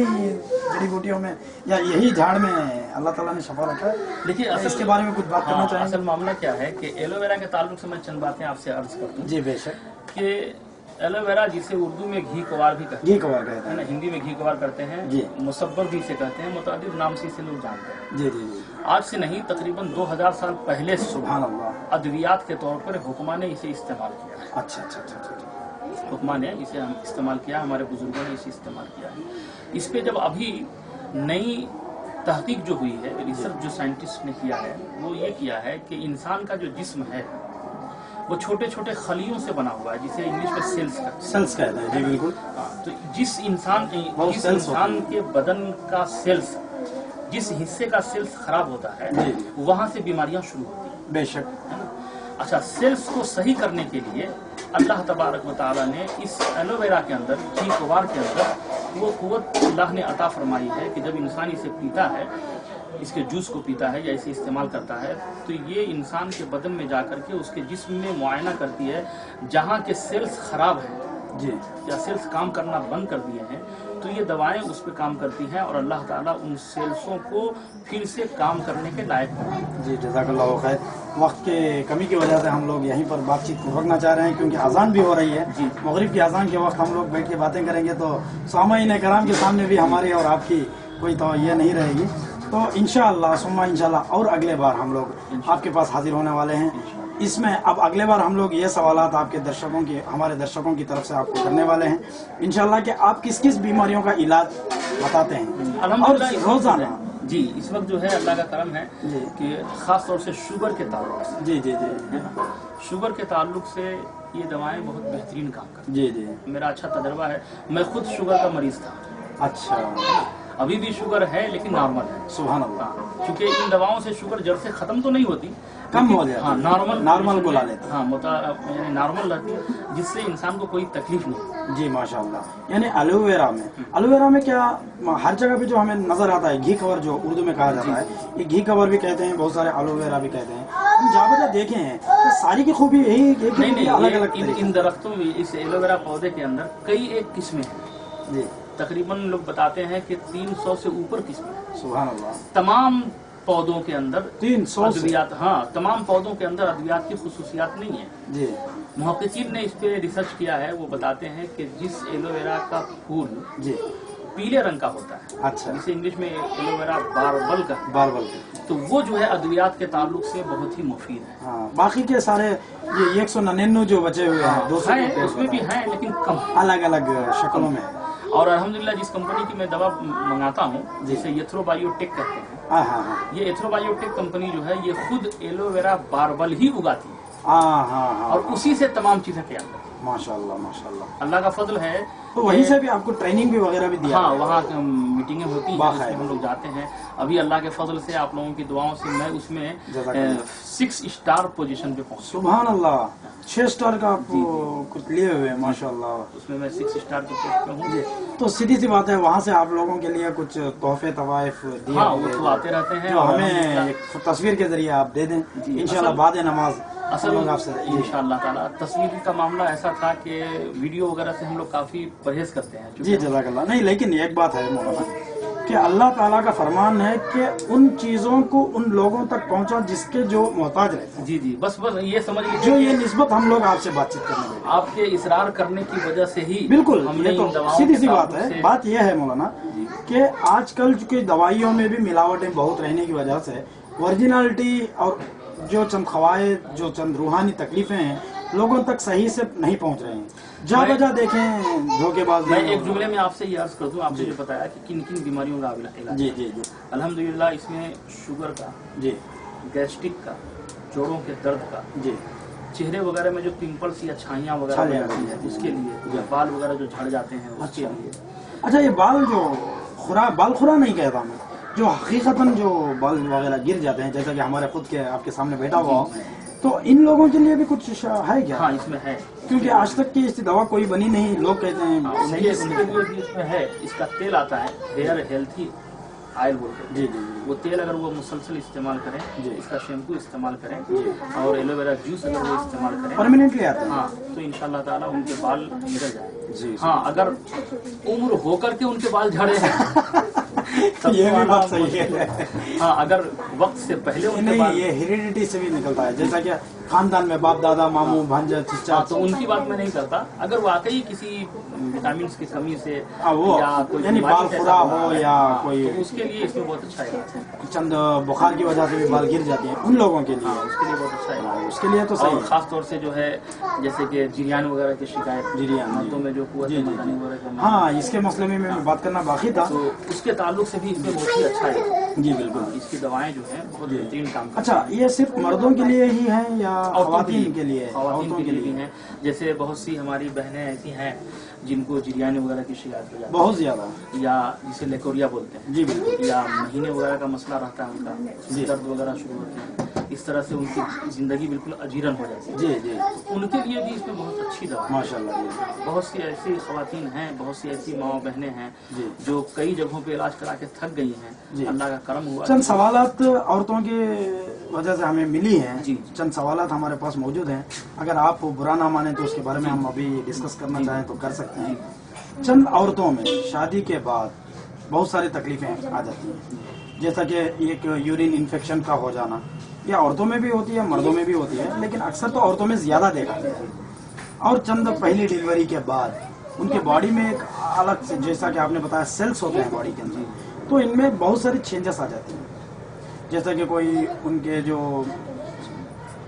A: جڑی بوٹیوں میں یا یہی جھاڑ میں اللہ تعالیٰ نے شفا رکھا ہے؟
B: دیکھیے
A: اس کے بارے میں کچھ بات کرنا چاہیں گے؟
B: اصل معاملہ کیا ہے کہ ایلوویرا کے تعلق سے میں چند باتیں آپ سے عرض کرتا ہوں۔
A: جی بے شک۔
B: کہ ایلوویرا جسے اردو میں گھی کوار بھی کہتے
A: گھی کوار کہتے
B: ہیں نا ہندی میں گھی کوار کرتے ہیں
A: جی
B: مصبر بھی سے کہتے ہیں متعدد نام سے اسے لوگ جانتے ہیں۔
A: جی جی جی
B: آج سے نہیں تقریباً 2000 سال پہلے
A: سبحان اللہ
B: ادویات کے طور پر حکما نے اسے استعمال کیا ہے۔
A: اچھا اچھا اچھا اچھا
B: حکما نے اسے استعمال کیا ہمارے بزرگوں نے اسے استعمال کیا ہے۔ اس پہ جب ابھی نئی تحقیق جو ہوئی ہے ریسرچ جو سائنٹسٹ نے کیا ہے وہ یہ کیا ہے کہ انسان کا جو جسم ہے وہ چھوٹے چھوٹے خلیوں سے بنا ہوا ہے جسے انگلش میں
A: سیلز کہتے ہیں جی بالکل۔
B: تو جس انسان کے بدن کا سیلز جس حصے کا سیلز خراب ہوتا ہے وہاں سے بیماریاں شروع ہوتی ہیں
A: بے شک۔
B: اچھا سیلز کو صحیح کرنے کے لیے اللہ تبارک و تعالیٰ نے اس ایلوویرا کے اندر گھی کوار کے اندر وہ قوت اللہ نے عطا فرمائی ہے کہ جب انسان اسے پیتا ہے اس کے جوس کو پیتا ہے یا اسے استعمال کرتا ہے تو یہ انسان کے بدن میں جا کر کے اس کے جسم میں معائنہ کرتی ہے جہاں کے سیلز خراب ہیں
A: جی
B: یا سیلز کام کرنا بند کر دیے ہیں تو یہ دوائیں اس پہ کام کرتی ہیں اور اللہ تعالیٰ ان سیلسوں کو پھر سے کام کرنے کے لائق بناتے ہیں۔
A: جی جزاک اللہ خیر۔ وقت کے کمی کی وجہ سے ہم لوگ یہیں پر بات چیت کو رکنا چاہ رہے ہیں کیونکہ اذان بھی ہو رہی ہے
B: جی
A: مغرب کی اذان کے وقت ہم لوگ بیٹھ کے باتیں کریں گے تو سامعین کرام کے سامنے بھی ہماری اور آپ کی کوئی تو یہ نہیں رہے گی تو انشاءاللہ ثم انشاءاللہ اور اگلے بار ہم لوگ آپ کے پاس حاضر ہونے والے ہیں اس میں اب اگلے بار ہم لوگ یہ سوالات آپ کے درشکوں کی ہمارے درشکوں کی طرف سے آپ کو کرنے والے ہیں انشاءاللہ کہ آپ کس کس بیماریوں کا علاج بتاتے ہیں اور روزانہ.
B: جی اس وقت جو ہے اللہ کا کرم ہے کہ خاص طور سے شوگر کے تعلق سے
A: جی جی جی
B: شوگر کے تعلق سے یہ دوائیں بہت بہترین کام کرتی
A: جی جی.
B: میرا اچھا تجربہ ہے. میں خود شوگر کا مریض تھا.
A: اچھا.
B: ابھی بھی شوگر ہے لیکن نارمل ہے.
A: سبحان اللہ.
B: کیونکہ ان دواؤں سے شوگر جڑ سے ختم تو نہیں ہوتی,
A: کم ہو جاتی.
B: ہاں
A: نارمل کو لا لیتے.
B: ہاں یعنی نارمل رہتی ہے جس سے انسان کو کوئی تکلیف نہیں.
A: جی ماشاء اللہ. یعنی الو ویرا میں کیا ہر جگہ پہ جو ہمیں نظر آتا ہے گھی کور جو اردو میں کہا جاتا ہے, یہ گھی کور بھی کہتے ہیں, بہت سارے الو ویرا بھی کہتے ہیں. ہم جہاں بجا دیکھے ہیں ساری کی خوبی یہی الگ الگ
B: ان درختوں میں اس ایلو ویرا پودے کے اندر کئی ایک قسمیں ہیں.
A: جی
B: تقریباً لوگ بتاتے ہیں کہ 300 سے اوپر قسمیں ہیں.
A: سبحان اللہ.
B: تمام پودوں کے اندر
A: 300
B: ادویات, ہاں تمام پودوں کے اندر ادویات کی خصوصیات نہیں ہیں.
A: جی.
B: محققین نے اس پہ ریسرچ کیا ہے. وہ بتاتے ہیں کہ جس ایلو ویرا کا پھول
A: جی
B: پیلے رنگ کا ہوتا ہے,
A: اچھا,
B: جسے انگلش میں ایلو ویرا باربل کا,
A: باربل,
B: تو وہ جو ہے ادویات کے تعلق سے بہت ہی مفید ہے.
A: ہاں باقی کے سارے یہ 199 جو بچے ہوئے ہیں 200
B: اس میں بھی ہیں لیکن کم,
A: الگ الگ شکلوں میں.
B: اور الحمدللہ جس کمپنی کی میں دوا منگاتا ہوں جسے ایتھرو بایو ٹیک کہتے ہیں,
A: ہاں ہاں ہاں,
B: یہ ایتھرو بایو ٹیک کمپنی جو ہے یہ خود ایلو ویرا باربل ہی اگاتی ہے.
A: ہاں ہاں ہاں,
B: اور اسی سے تمام چیزیں تیار کرتی ہے.
A: ماشاء اللہ ماشاء اللہ.
B: اللہ کا فضل ہے.
A: تو وہیں سے بھی آپ کو ٹریننگ بھی وغیرہ بھی دیا؟
B: ہاں وہاں میٹنگیں ہوتی ہیں, ہم لوگ جاتے ہیں. ابھی اللہ کے فضل سے آپ لوگوں کی دعاؤں سے میں اس میں 6 اسٹار پوزیشن پہ پہنچا.
A: سبحان اللہ. 6 اسٹار کا آپ کچھ لیے ہوئے ماشاء اللہ.
B: اس میں 6 اسٹار کے پوسٹ پہ ہوں.
A: تو سیدھی سی بات ہے وہاں سے آپ لوگوں کے لیے کچھ تحفے طوائف دیے؟
B: ہاں وہ تو آتے رہتے ہیں.
A: جو ہمیں ایک تصویر کے ذریعے آپ دے دیں انشاءاللہ بعد نماز.
B: اصل آپ سے ان شاء اللہ تعالیٰ تصویر کا معاملہ ایسا تھا کہ ویڈیو وغیرہ سے ہم لوگ کافی پرہیز کرتے ہیں.
A: جی جزاک اللہ. نہیں لیکن ایک بات ہے مولانا کہ اللہ تعالیٰ کا فرمان ہے کہ ان چیزوں کو ان لوگوں تک پہنچا جس کے جو محتاج رہتے ہیں.
B: جی جی بس یہ سمجھ لیجیے
A: جو یہ نسبت ہم لوگ آپ سے بات چیت کرنے لگے
B: آپ کے اصرار کرنے کی وجہ سے ہی
A: بالکل.
B: ہم نے
A: سیدھی سی بات ہے. بات یہ ہے مولانا کہ آج کل چونکہ دوائیوں میں بھی ملاوٹیں بہت رہنے کی وجہ سے اوریجنلٹی اور جو چند قواعد جو چند روحانی تکلیفیں ہیں لوگوں تک صحیح سے نہیں پہنچ رہے ہیں. جا بجا دیکھیں دھوکے باز.
B: میں ایک جملے میں آپ سے یہ عرض کر دوں, آپ نے جو بتایا کہ کن کن بیماریوں کا علاج.
A: جی جی جی
B: الحمدللہ اس میں شوگر کا,
A: جی,
B: گیسٹرک کا, جوڑوں کے درد کا,
A: جی,
B: چہرے وغیرہ میں جو پمپلس یا چھائیاں وغیرہ ہوتی ہیں اس کے لیے, یا بال وغیرہ جو جھڑ جاتے ہیں اس کے لیے.
A: اچھا یہ بال جو بال خورا نہیں کہتا میں, جو حقیقتاً جو بال وغیرہ گر جاتے ہیں جیسا کہ ہمارے خود کے آپ کے سامنے بیٹھا ہوا ہو, تو ان لوگوں کے لیے بھی کچھ ہے کیا؟
B: ہاں اس میں ہے,
A: کیونکہ آج تک کی اس دوا کوئی بنی نہیں. لوگ کہتے ہیں
B: ان کے لیے بھی اس میں ہے. اس کا تیل آتا ہے ہیئر ہیلتھی آئل بولتے ہیں.
A: جی جی,
B: وہ تیل اگر وہ مسلسل استعمال کریں, اس کا شیمپو استعمال کریں, اور ایلو ویرا جوس اگر وہ استعمال کریں
A: پرماننٹلی آتا ہے.
B: ہاں تو انشاءاللہ تعالیٰ ان کے بال نکل جائیں.
A: جی
B: ہاں اگر عمر ہو کر کے ان کے بال جھڑے ہیں
A: یہ بھی بات صحیح ہے.
B: ہاں اگر وقت سے پہلے ان کے بال,
A: یہ ہیریڈیٹی سے بھی نکلتا ہے جیسا کہ خاندان میں باپ دادا ماموں بھانجا چچا,
B: تو ان کی بات میں نہیں کرتا. اگر واقعی کسی وٹامنس کی کمی سے
A: یا کوئی یعنی بال خورا ہو یا کوئی,
B: اس کے لیے اس میں بہت اچھا علاج ہے.
A: چند بخار کی وجہ سے بھی بال گر جاتے ہیں ان لوگوں کے لیے,
B: اس کے لیے بہت اچھا علاج ہے.
A: اس کے لیے تو صحیح.
B: خاص طور سے جو ہے جیسے کہ جریان وغیرہ کی شکایت,
A: جریان
B: میں جو قوت مدانی وغیرہ,
A: ہاں اس کے مسئلے میں بات کرنا باقی تھا,
B: تو اس کے تعلق سے بھی اس میں بہت ہی اچھا ہے.
A: جی بالکل.
B: اس کی دوائیں جو ہیں بہت بہترین کام کرتی ہیں.
A: اچھا یہ صرف مردوں کے لیے ہی ہیں یا خواتین کے لیے؟
B: خواتین کے لیے بھی ہیں. جیسے بہت سی ہماری بہنیں ایسی ہیں جن کو جریان وغیرہ کی شکایت ہو جاتی ہے
A: بہت زیادہ,
B: یا جسے لیکوریا بولتے ہیں.
A: جی بالکل.
B: یا مہینے وغیرہ کا مسئلہ رہتا ہے ان کا, درد وغیرہ شروع ہوتے ہیں, اس طرح سے ان کی زندگی بالکل اجیرن ہو جاتی ہے.
A: جی جی,
B: ان کے لیے بھی اس میں بہت اچھی دوا ہے
A: ماشاء اللہ.
B: بہت سی ایسی خواتین ہیں, بہت سی ایسی ماں بہنیں ہیں جو کئی جگہوں پہ علاج کرا کے تھک گئی ہیں. اللہ کا کرم ہوا.
A: چند سوالات عورتوں کی وجہ سے ہمیں ملی ہیں,
B: جی
A: چند سوالات ہمارے پاس موجود ہیں. اگر آپ برا نہ مانیں تو اس کے بارے میں ہم ابھی ڈسکس کرنا چاہیں تو کر سکتے ہیں. چند عورتوں میں شادی کے بعد بہت ساری تکلیفیں آ جاتی ہیں, جیسا کہ ایک یورین انفیکشن کا ہو جانا, یہ عورتوں میں بھی ہوتی ہے مردوں میں بھی ہوتی ہے, لیکن اکثر تو عورتوں میں زیادہ دیکھا گیا ہے. اور چند پہلی ڈیلیوری کے بعد ان کے باڈی میں ایک الگ سے, جیسا کہ آپ نے بتایا سیلس ہوتے ہیں باڈی کے اندر, تو ان میں بہت ساری چینجز آ جاتی ہیں. جیسا کہ کوئی ان کے جو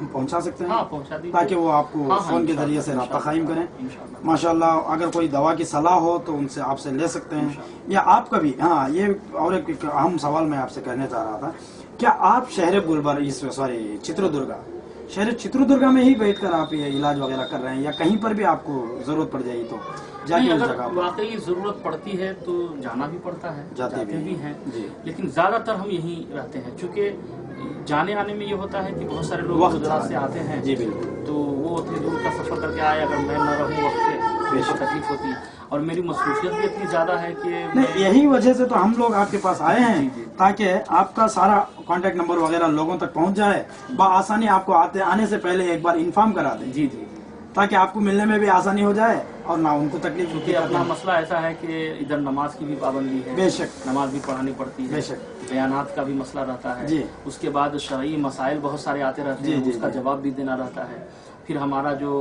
A: ہم پہنچا سکتے ہیں؟
B: ہاں پہنچا دیجیے،
A: تاکہ وہ آپ کو فون کے ذریعے سے رابطہ قائم کریں. ماشاءاللہ اگر کوئی دوا کی صلاح ہو تو ان سے آپ سے لے سکتے ہیں، یا آپ کا بھی. ہاں یہ اور ایک اہم سوال میں آپ سے کہنا چاہ رہا تھا، کیا آپ شہر چتردرگا شہر چتردرگا میں ہی بیٹھ کر آپ یہ علاج وغیرہ کر رہے ہیں، یا کہیں پر بھی آپ کو ضرورت پڑ جائے تو جا کے اس
B: اگر
A: جگہ پر؟
B: واقعی ضرورت پڑتی ہے تو جانا بھی پڑتا ہے،
A: جاتے بھی
B: ہیں،
A: جی.
B: لیکن زیادہ تر ہم یہیں رہتے ہیں، چونکہ جانے آنے میں یہ ہوتا ہے کہ بہت سارے لوگ
A: وقت
B: گجرات سے آتے ہیں.
A: جی بالکل.
B: تو وہ اتنی دور کا سفر کر کے آئے، اگر میں نہ رہوں وقت پہ تو تکلیف ہوتی ہے، اور میری مصروفیت بھی اتنی زیادہ ہے کہ
A: نہیں، یہی وجہ سے تو ہم لوگ آپ کے پاس آئے ہیں،
B: جی جی.
A: تاکہ آپ کا سارا کانٹیکٹ نمبر وغیرہ لوگوں تک پہنچ جائے، بآسانی آپ کو آنے سے پہلے ایک بار انفارم کرا دیں،
B: جی جی،
A: تاکہ آپ کو ملنے میں بھی آسانی ہو جائے اور نہ ان کو تکلیف ہوتی
B: کیونکہ
A: ہے.
B: اپنا مسئلہ ایسا ہے کہ ادھر نماز کی بھی پابندی ہے،
A: بے شک
B: نماز بھی پڑھانی پڑتی ہے،
A: بے شک.
B: بیانات کا بھی مسئلہ رہتا ہے.
A: جی.
B: اس کے بعد شرعی مسائل بہت سارے آتے رہتے ہیں،
A: جی
B: اس کا جواب بھی دینا رہتا ہے. پھر ہمارا جو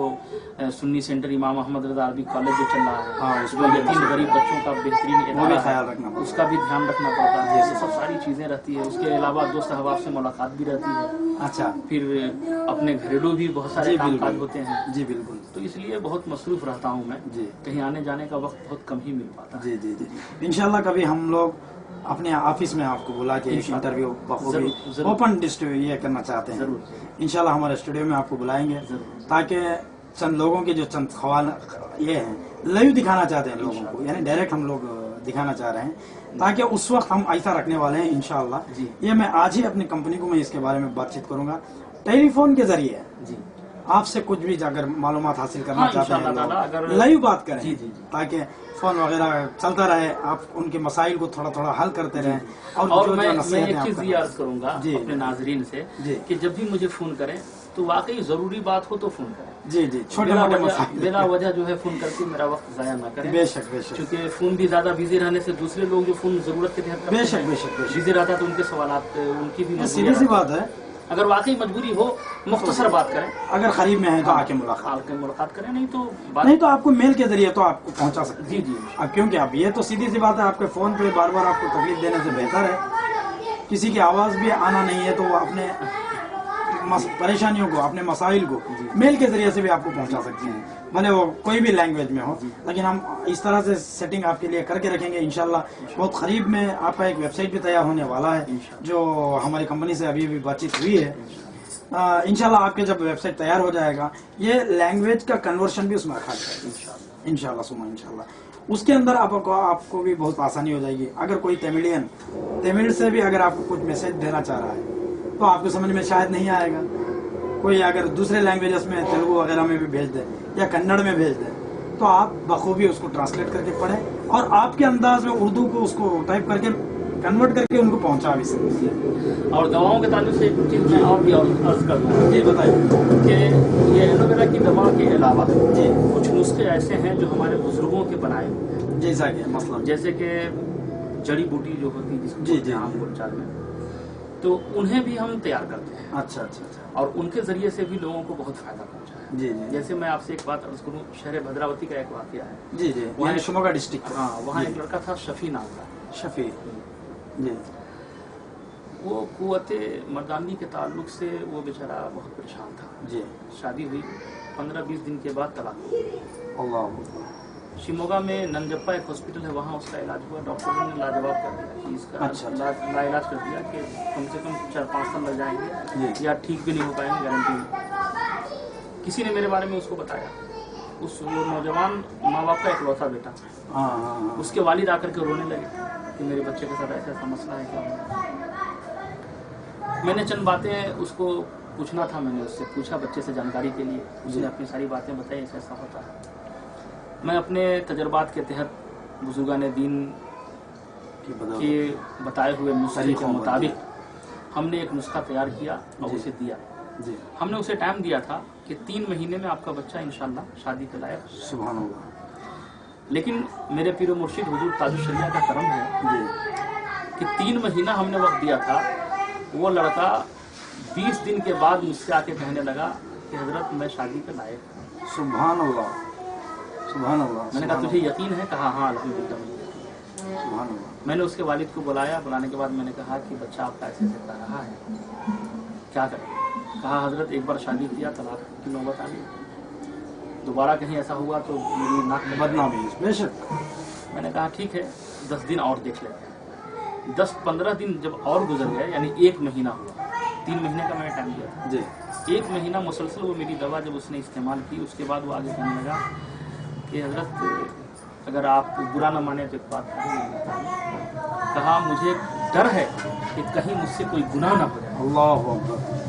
B: سنی سینٹر امام احمد رضا عربی کالج جو چل رہا ہے،
A: ہاں، اس
B: جو یتیم غریب بچوں کا بہترین
A: وہ بھی
B: ادارہ
A: خیال
B: ہے،
A: رکھنا پڑتا
B: اس کا بھی دھیان رکھنا پڑتا ہے. یہ سب ساری چیزیں رہتی ہے. اس کے علاوہ دوست احباب سے ملاقات بھی رہتی ہے.
A: اچھا.
B: پھر اپنے گھریلو بھی بہت سارے کام کاج ہوتے ہیں.
A: جی بالکل.
B: تو اس لیے بہت مصروف رہتا ہوں میں.
A: جی.
B: کہیں آنے جانے کا وقت بہت کم ہی مل پاتا ہے.
A: جی جی جی. انشاءاللہ کبھی ہم لوگ اپنے آفس میں آپ کو بلا کے ایک انٹرویو بخوبی اوپن یہ کرنا چاہتے ہیں. انشاءاللہ ہمارے اسٹوڈیو میں آپ کو بلائیں گے، تاکہ چند لوگوں کے جو چند سوال یہ ہیں لائیو دکھانا چاہتے ہیں لوگوں کو، یعنی ڈائریکٹ ہم لوگ دکھانا چاہ رہے ہیں، تاکہ اس وقت ہم ایسا رکھنے والے ہیں انشاءاللہ. یہ میں آج ہی اپنی کمپنی کو میں اس کے بارے میں بات چیت کروں گا، ٹیلی فون کے ذریعے آپ سے کچھ بھی اگر معلومات حاصل کرنا چاہتے ہیں لائیو بات کریں، تاکہ فون وغیرہ چلتا رہے، آپ ان کے مسائل کو تھوڑا تھوڑا حل کرتے رہیں.
B: اور میں ایک چیز یہ عرض کروں گا اپنے ناظرین سے کہ جب بھی مجھے فون کریں تو واقعی ضروری بات ہو تو فون کریں.
A: جی جی. چھوٹے موٹے مسائل
B: بلا وجہ جو ہے فون کر کے میرا وقت ضائع نہ کریں.
A: بے شک بے شک.
B: کیونکہ فون بھی زیادہ بزی رہنے سے دوسرے لوگ جو فون ضرورت کے تحت
A: بے شک بے شک
B: بزی رہتا ہے تو ان کے سوالات ان کی بھی
A: سیدھی سی بات ہے.
B: اگر واقعی مجبوری ہو مختصر بات کریں،
A: اگر قریب میں ہے تو آ کے
B: ملاقات کریں، نہیں تو
A: آپ کو میل کے ذریعے تو آپ کو پہنچا سکتے ہیں.
B: جی جی.
A: اب کیونکہ اب یہ تو سیدھی سی بات ہے، آپ کے فون پہ بار بار آپ کو تکلیف دینے سے بہتر ہے کسی کی آواز بھی آنا نہیں ہے تو وہ اپنے پریشانیوں کو، اپنے مسائل کو میل کے ذریعے سے بھی آپ کو پہنچا سکتے ہیں، بھلے وہ کوئی بھی لینگویج میں ہو. لیکن ہم اس طرح سے سیٹنگ آپ کے لیے کر کے رکھیں گے انشاءاللہ. بہت قریب میں آپ کا ایک ویب سائٹ بھی تیار ہونے والا ہے، جو ہماری کمپنی سے ابھی بھی بات چیت ہوئی ہے. انشاءاللہ آپ کے جب ویب سائٹ تیار ہو جائے گا، یہ لینگویج کا کنورشن بھی اس میں رکھا جائے گا انشاءاللہ سما انشاءاللہ. اس کے اندر آپ کو بھی بہت آسانی ہو جائے گی. اگر کوئی تمل سے بھی اگر آپ کو کچھ میسج دینا چاہ رہا ہے تو آپ کو سمجھ میں شاید نہیں آئے گا. کوئی اگر دوسرے لینگویجز میں تیلگو وغیرہ میں بھی بھیج دے یا کنڑ میں بھیج دے تو آپ بخوبی اس کو ٹرانسلیٹ کر کے پڑھیں، اور آپ کے انداز میں اردو کو اس کو ٹائپ کر کے کنورٹ کر کے ان کو پہنچا بھی سکتے ہیں.
B: اور دواؤں کے تعلق سے ایک چیز میں اور بھی عرض کرتا ہوں.
A: جی بتائیے.
B: کہ یہ ایلوویرا کی دوا کے علاوہ کچھ نسخے ایسے ہیں جو ہمارے بزرگوں کے بنائے ہوئے ہیں.
A: جیسا کہ مثلا
B: جیسے کہ جڑی بوٹی جو ہوتی ہے جس کو عام بول چال میں، تو انہیں بھی ہم تیار کرتے ہیں.
A: اچھا اچھا اچھا. اور
B: ان کے ذریعے سے بھی لوگوں کو بہت فائدہ پہنچا ہے.
A: جی جی.
B: جیسے میں آپ سے ایک بات عرض کروں، شہر بھدراوتی کا ایک واقعہ ہے.
A: جی جی. وہاں شموگا ڈسٹرکٹ.
B: ہاں، وہاں ایک لڑکا تھا شفیع نام کا.
A: شفیع. جی.
B: وہ قوت مردانگی کے تعلق سے وہ بیچارہ بہت پریشان تھا.
A: جی. شادی
B: ہوئی، 15-20 دن کے بعد طلاق ہو گئی.
A: اللہ.
B: شیموگا میں ننجپا ایک ہاسپٹل ہے، وہاں اس کا علاج ہوا. ڈاکٹروں نے لاجواب کر دیا کہ اس کا لا علاج کر دیا کہ کم سے کم 4-5 سال لگ جائیں گے یا ٹھیک بھی نہیں ہو پائیں گے، گارنٹی نہیں. کسی نے میرے بارے میں اس کو بتایا. اس نوجوان ماں باپ کا اکلوتا بیٹا، اس کے والد آ کر کے رونے لگے کہ میرے بچے کے ساتھ ایسا ایسا مسئلہ ہے. کیا میں نے چند باتیں اس کو پوچھنا تھا، میں نے اس سے پوچھا بچے سے جانکاری کے لیے. اس نے اپنی ساری باتیں بتائی، ایسا ایسا ہوتا ہے. میں اپنے تجربات کے تحت بزرگان دین کے بتائے ہوئے نسخے کے مطابق ہم نے ایک نسخہ تیار کیا اور اسے دیا. ہم نے اسے ٹائم دیا تھا کہ 3 مہینے میں آپ کا بچہ انشاءاللہ شادی کے لائق.
A: سبحان اللہ.
B: لیکن میرے پیر و مرشد حضور تاج الشریعہ کا کرم ہے کہ 3 مہینہ ہم نے وقت دیا تھا. وہ لڑکا 20 دن کے بعد مجھ سے آ کے کہنے لگا کہ حضرت میں شادی کے لائق ہوں.
A: سبحان اللہ. سبحان اللہ.
B: میں نے کہا تجھے یقین ہے؟ کہا ہاں الحمدللہ.
A: سبحان اللہ.
B: میں نے اس کے والد کو بلایا. بلانے کے بعد میں نے کہا کہ بچہ آپ کا ایسے کر رہا ہے، کیا کریں؟ کہا حضرت ایک بار شادی کیا طلاق کی نوبت آ گئی, دوبارہ کہیں ایسا ہوا تو میری ناک میں
A: بدنامی بے شک.
B: میں نے کہا ٹھیک ہے 10 دن اور دیکھ لیتے ہیں. 10-15 دن جب اور گزر گئے, یعنی 1 مہینہ ہوا, 3 مہینے کا میں نے ٹائم دیا تھا.
A: جی
B: 1 مہینہ مسلسل وہ میری دوا جب اس نے استعمال کی, اس کے بعد وہ آگے کہنے لگا کہ حضرت اگر آپ برا نہ مانے تو ایک بات کہا, مجھے ڈر ہے کہ کہیں مجھ سے کوئی گناہ نہ ہو جائے.
A: اللہ اکبر.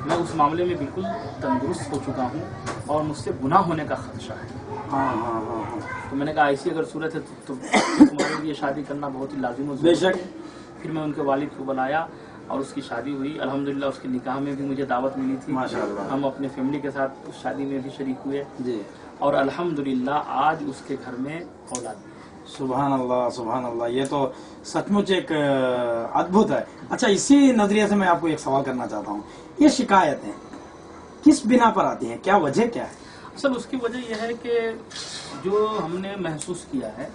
B: میں اس معاملے میں بالکل تندرست ہو چکا ہوں اور مجھ سے گناہ ہونے کا خدشہ ہے.
A: ہاں ہاں ہاں ہاں
B: تو میں نے کہا ایسی اگر صورت ہے تو تمہارے لیے شادی کرنا بہت ہی لازم و
A: بے
B: ضروری
A: شک.
B: ہے. پھر میں ان کے والد کو بلایا اور اس کی شادی ہوئی. الحمدللہ اس کے نکاح میں بھی مجھے دعوت ملی تھی.
A: ماشاء اللہ.
B: ہم اپنے فیملی کے ساتھ اس شادی میں بھی شریک ہوئے
A: جی
B: اور الحمدللہ آج اس کے گھر میں اولاد بھی ہے.
A: سبحان اللہ سبحان اللہ. یہ تو سچ مچ ایک ادبھت ہے. اچھا اسی نظریے سے میں آپ کو ایک سوال کرنا چاہتا ہوں, یہ شکایتیں کس بنا پر آتی ہیں, کیا وجہ کیا ہے؟
B: اصل اس کی وجہ یہ ہے کہ جو ہم نے محسوس کیا ہے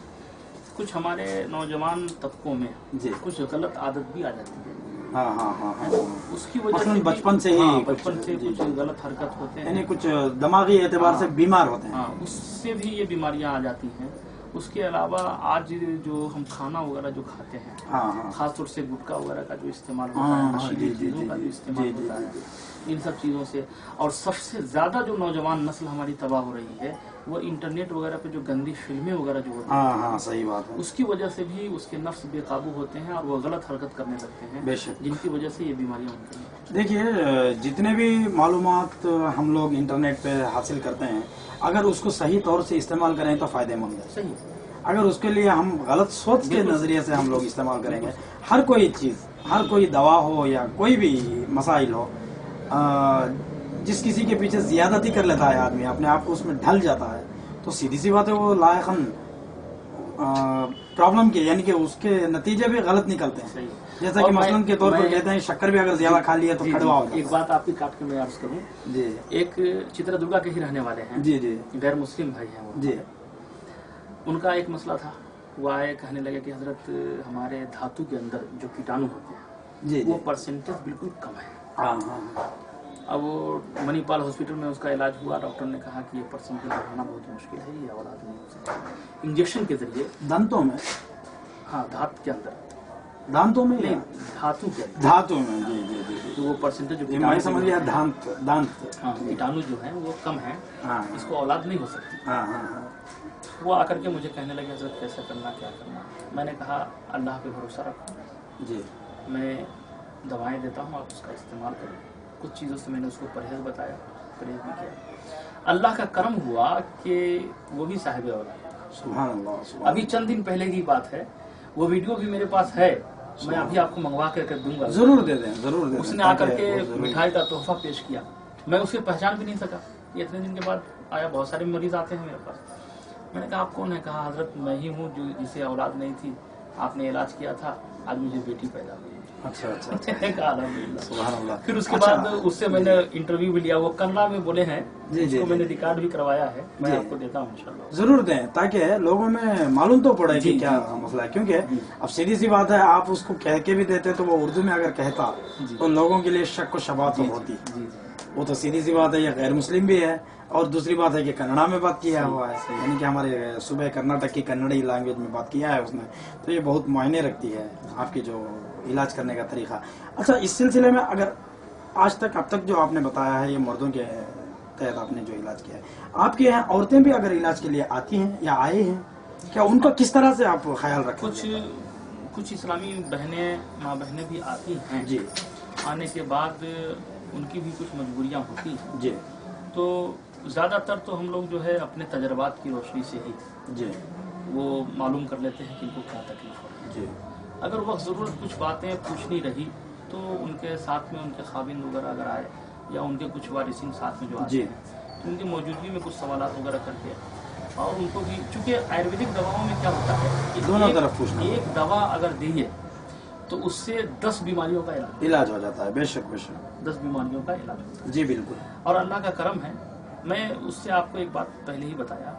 B: کچھ ہمارے نوجوان طبقوں میں
A: جی
B: کچھ غلط عادت بھی آ جاتی ہے.
A: ہاں ہاں ہاں ہاں.
B: اس کی وجہ
A: مثلاً
B: سے
A: بچپن سے ہی
B: بچپن سے
A: جی،
B: کچھ غلط حرکت ہوتے ہیں,
A: یعنی کچھ دماغی اعتبار سے بیمار ہوتے ہیں.
B: ہاں اس سے بھی یہ بیماریاں آ جاتی ہیں. اس کے علاوہ آج جو ہم کھانا وغیرہ جو کھاتے ہیں,
A: ہاں ہاں
B: خاص طور سے گٹکا وغیرہ کا جو استعمال ہوتا
A: ہاں
B: ہے,
A: ہاں
B: نشیلی
A: جی جی
B: چیزوں کا جو استعمال
A: جی جی
B: ہوتا ہے,
A: جی.
B: ان سب چیزوں سے. اور سب سے زیادہ جو نوجوان نسل ہماری تباہ ہو رہی ہے وہ انٹرنیٹ وغیرہ پہ جو گندی فلمیں وغیرہ جو ہوتی ہیں,
A: ہاں ہاں صحیح بات ہے.
B: اس کی وجہ سے بھی اس کے نفس بے قابو ہوتے ہیں اور وہ غلط حرکت کرنے لگتے ہیں,
A: بے شک.
B: جن کی وجہ سے یہ بیماریاں ہوتی ہیں.
A: دیکھیے جتنے بھی معلومات ہم لوگ انٹرنیٹ پہ حاصل کرتے ہیں, اگر اس کو صحیح طور سے استعمال کریں تو فائدہ مند ہے.
B: صحیح.
A: اگر اس کے لیے ہم غلط سوچ کے
B: بالکل.
A: نظریے سے ہم لوگ استعمال کریں گے, ہر کوئی چیز, ہر کوئی دوا ہو یا کوئی بھی مسائل ہو, جس کسی کے پیچھے زیادتی کر لیتا ہے آدمی, اپنے آپ کو اس میں ڈھل جاتا ہے, تو سیدھی سی بات ہے وہ لاحقاً پرابلم کے, یعنی کہ اس کے نتیجے بھی غلط نکلتے ہیں.
B: صحیح.
A: جیسا
B: اور
A: کہ مثلاً کے طور پر
B: میں-
A: کہتے ہیں شکر بھی اگر زیادہ کھا لیا تو
B: جی،
A: کھڑوا ہو
B: جی. ایک
A: جاتا
B: بات آپ کی کاٹ کے میں عرض کروں,
A: ہے. جی
B: ایک چتر درگا کے ہی رہنے والے ہیں,
A: جی جی
B: غیر مسلم بھائی ہیں وہ.
A: جی
B: ان کا ایک مسئلہ تھا, وہ آئے کہنے لگے کہ حضرت ہمارے دھاتو کے اندر جو کیٹانو ہوتے ہیں
A: جی جی.
B: وہ پرسنٹیج بالکل کم ہے.
A: ہاں ہاں ہاں.
B: اب وہ منی پال ہاسپٹل میں اس کا علاج ہوا, ڈاکٹر نے کہا کہ یہ پرسنٹیج بڑھانا بہت مشکل ہے, یہ اولاد نہیں ہو سکتی. انجیکشن کے ذریعے,
A: دانتوں میں,
B: ہاں دھات کے اندر,
A: دانتوں میں
B: نہیں
A: یا
B: دھاتو کے اندر,
A: دھاتوں میں. جی جی جی جی.
B: تو وہ پرسنٹیج جو
A: میں سمجھ لیا دانت دانت.
B: ہاں کیٹانو جو ہیں وہ کم ہیں,
A: ہاں
B: اس کو اولاد نہیں ہو سکتی.
A: ہاں ہاں ہاں.
B: وہ آ کر کے مجھے کہنے لگے حضرت کیسے کرنا, کیا کرنا. میں نے کہا اللہ پہ بھروسہ رکھو,
A: جی
B: میں دوائیں دیتا ہوں, آپ اس کا استعمال کریں. کچھ چیزوں سے میں نے اس کو پرہیز بتایا, پرہیز بھی کیا. اللہ کا کرم ہوا کہ وہ بھی صاحب اولاد.
A: سبحان اللہ سبحان.
B: ابھی چند دن پہلے کی بات ہے, وہ ویڈیو بھی میرے پاس ہے, میں ابھی آپ کو منگوا کر دوں گا.
A: ضرور دے دیں, ضرور دے دیں.
B: اس نے آ کر
A: تاکہ
B: کے
A: وہ ضرور-
B: مٹھائی کا تحفہ پیش کیا, میں اسے پہچان بھی نہیں سکا. یہ اتنے دن کے بعد آیا, بہت سارے مریض آتے ہیں میرے پاس. میں نے کہا آپ کون ہے, کہا حضرت میں ہی ہوں جو جسے اولاد نہیں تھی, آپ نے علاج کیا تھا, آج مجھے بیٹی پیدا ہوئی.
A: اچھا اچھا اچھا.
B: میں نے کہا الحمدللہ.
A: سبحان اللہ.
B: پھر اس کے
A: اچھا.
B: بعد اس سے میں نے انٹرویو بھی لیا, وہ کنڑا میں بولے ہیں,
A: جی
B: اس
A: جی
B: کو میں نے
A: جی.
B: ریکارڈ بھی کروایا ہے, میں
A: جی.
B: آپ کو دیتا ہوں انشاءاللہ.
A: ضرور دیں تاکہ لوگوں میں معلوم تو پڑے
B: جی،
A: کہ کیا
B: جی.
A: مسئلہ ہے, کیونکہ
B: جی.
A: اب سیدھی سی بات ہے, آپ اس کو کہہ کے بھی دیتے تو وہ اردو میں اگر کہتا
B: جی.
A: تو لوگوں کے لیے شک و شبہ تو ہوتی.
B: جی جی
A: وہ تو سیدھی سی بات ہے, یہ غیر مسلم بھی ہے, اور دوسری بات ہے کہ کنڑا میں بات کیا ہوا ہے, یعنی کہ ہمارے صوبے کرناٹک کی کنڑی لینگویج میں بات کیا ہے اس نے, تو یہ بہت معائنے رکھتی ہے آپ کی جو علاج کرنے کا طریقہ. اچھا اس سلسلے میں اگر آج تک اب تک جو آپ نے بتایا ہے یہ مردوں کے تحت آپ نے جو علاج کیا ہے, آپ کے یہاں عورتیں بھی اگر علاج کے لیے آتی ہیں یا آئے ہیں, کیا ان کا کس طرح سے آپ خیال رکھیں؟
B: کچھ اسلامی بہنیں, ماں بہنیں بھی آتی ہیں.
A: جی
B: آنے کے بعد ان کی بھی کچھ مجبوریاں ہوتی ہیں,
A: جی
B: تو زیادہ تر تو ہم لوگ جو ہے اپنے تجربات کی روشنی سے ہی
A: جی
B: وہ معلوم کر لیتے ہیں کہ ان کو کیا تکلیف ہو.
A: جی
B: اگر وقت ضرورت کچھ باتیں پوچھنی رہی تو ان کے ساتھ میں ان کے خاوند وغیرہ اگر آئے یا ان کے کچھ وارثین ساتھ میں جو آتے
A: جی.
B: ہیں تو ان کی موجودگی میں کچھ سوالات وغیرہ کر کے, اور ان کو بھی, چونکہ آیورویدک دواؤں میں کیا ہوتا ہے کہ
A: دونوں طرف پوچھنا,
B: ایک دوا اگر دیے تو اس سے 10 بیماریوں کا
A: علاج ہو جاتا ہے. بے شک بے شک.
B: 10 بیماریوں کا علاج ہوتا ہے.
A: جی بالکل.
B: اور اللہ کا کرم ہے, میں اس سے آپ کو ایک بات پہلے ہی بتایا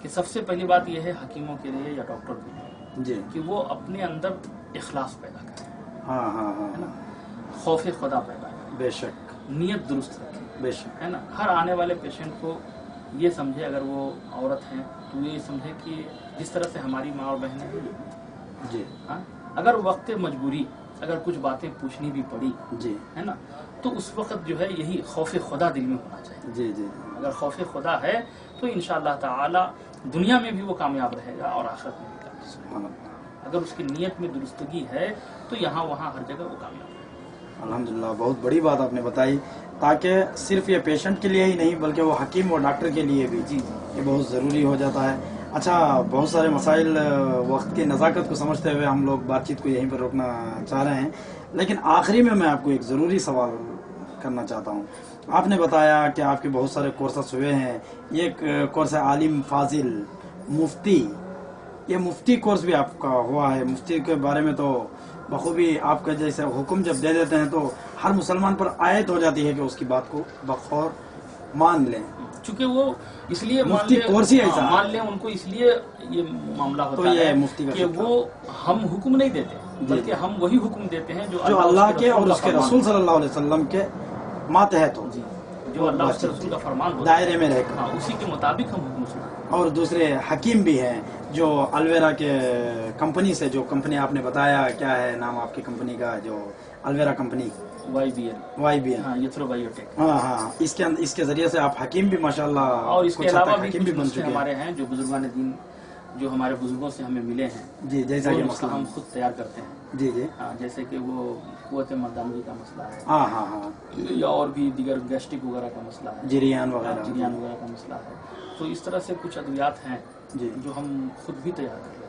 B: کہ سب سے پہلی بات یہ ہے حکیموں کے لیے یا ڈاکٹر کے لیے
A: جی
B: کہ وہ اپنے اندر اخلاص پیدا کریں,
A: ہاں ہاں ہاں
B: ہے نا, خوف خدا پیدا کریں.
A: بے شک.
B: نیت درست رکھیں،
A: بے شک،
B: ہے نا. ہر آنے والے پیشنٹ کو یہ سمجھے، اگر وہ عورت ہیں تو یہ سمجھے کہ جس طرح سے ہماری ماں اور بہنیں ہیں،
A: جی
B: ہاں، اگر وقت مجبوری اگر کچھ باتیں پوچھنی بھی پڑی،
A: جی
B: ہے نا، تو اس وقت جو ہے یہی خوف خدا دل میں ہونا چاہیے.
A: جی جی
B: اگر خوف خدا ہے تو انشاءاللہ تعالی دنیا میں بھی وہ کامیاب رہے گا اور آخرت میں بھی کامیاب.
A: سبحان اللہ.
B: اگر اس کی نیت میں درستگی ہے تو یہاں وہاں ہر جگہ وہ کامیاب رہے گا.
A: الحمدللہ بہت بڑی بات آپ نے بتائی، تاکہ صرف یہ پیشنٹ کے لیے ہی نہیں بلکہ وہ حکیم اور ڈاکٹر کے لیے بھی
B: جی
A: یہ بہت ضروری ہو جاتا ہے. اچھا، بہت سارے مسائل وقت کی نزاکت کو سمجھتے ہوئے ہم لوگ بات چیت کو یہیں پر روکنا چاہ رہے ہیں، لیکن آخری میں آپ کو ایک ضروری سوال کرنا چاہتا ہوں. آپ نے بتایا کہ آپ کے بہت سارے کورسز ہوئے ہیں. ایک کورس ہے عالم فاضل مفتی، یہ مفتی کورس بھی آپ کا ہوا ہے. مفتی کے بارے میں تو بخوبی آپ کا جیسے حکم جب دے دیتے ہیں تو ہر مسلمان پر آیت ہو جاتی ہے کہ اس کی بات کو بخور مان لیں.
B: چونکہ وہ اس لیے
A: مفتی کورس ہی ایسا ہے.
B: مان لیں ان کو، اس لیے یہ معاملہ
A: تو
B: ہوتا
A: یہ
B: ہے
A: مفتی کا
B: کہ
A: خطہ.
B: وہ ہم حکم نہیں دیتے
A: جی.
B: بلکہ ہم وہی حکم دیتے ہیں جو
A: جو اللہ کے اور
B: رسول
A: اس کے
B: کا فرمان
A: رسول صلی اللہ علیہ وسلم کے ماتحت ہو،
B: جی، جو اللہ اس کے رسول کا فرمان ہوتا ہے،
A: دائرے میں رہ کر.
B: ہاں، اسی کے مطابق ہم حکم سنائیں.
A: اور دوسرے حکیم بھی ہیں جو الویرا کے کمپنی سے، جو کمپنی آپ نے بتایا کیا ہے نام آپ کی کمپنی کا، جو aloe vera company
B: Y B L,
A: Y B N,
B: ہاں، یترو بایوٹیک.
A: ہاں ہاں، اس کے ذریعے سے آپ حکیم بھی ماشاءاللہ
B: اور اس کے
A: کچھ حد
B: علاوہ
A: تک
B: بھی
A: حکیم
B: کچھ
A: بھی بن
B: نسخے
A: چکے ہیں.
B: ہمارے ہیں جو بزرگان دین، جو ہمارے بزرگوں سے ہمیں ملے ہیں،
A: جی، جیسا
B: وہ
A: کہ
B: نسخہ
A: مسئلہ
B: ہم خود تیار کرتے ہیں.
A: جی جی
B: ہاں، جیسے کہ وہ قوت مردانگی کا مسئلہ ہے،
A: ہاں ہاں ہاں،
B: یا اور بھی دیگر گیسٹرک وغیرہ کا مسئلہ ہے،
A: جریان وغیرہ.
B: جریان وغیرہ کا مسئلہ ہے. تو اس طرح سے کچھ ادویات ہیں
A: جی.
B: جو ہم خود بھی تیار کر لیتے ہیں.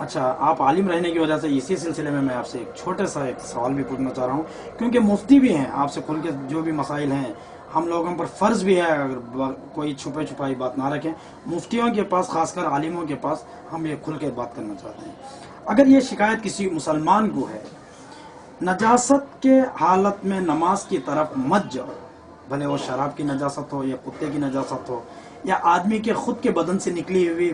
A: اچھا، آپ عالم رہنے کی وجہ سے اسی سلسلے میں آپ سے ایک چھوٹا سا ایک سوال بھی پوچھنا چاہ رہا ہوں، کیونکہ مفتی بھی ہیں، آپ سے کھل کے جو بھی مسائل ہیں ہم لوگوں پر فرض بھی ہے اگر کوئی چھپے چھپائی بات نہ رکھیں. مفتیوں کے پاس، خاص کر عالموں کے پاس ہم یہ کھل کے بات کرنا چاہتے ہیں. اگر یہ شکایت کسی مسلمان کو ہے، نجاست کے حالت میں نماز کی طرف مت جاؤ، بھلے وہ شراب کی نجاست ہو یا کتے کی نجاست ہو یا آدمی کے خود کے بدن سے نکلی ہوئی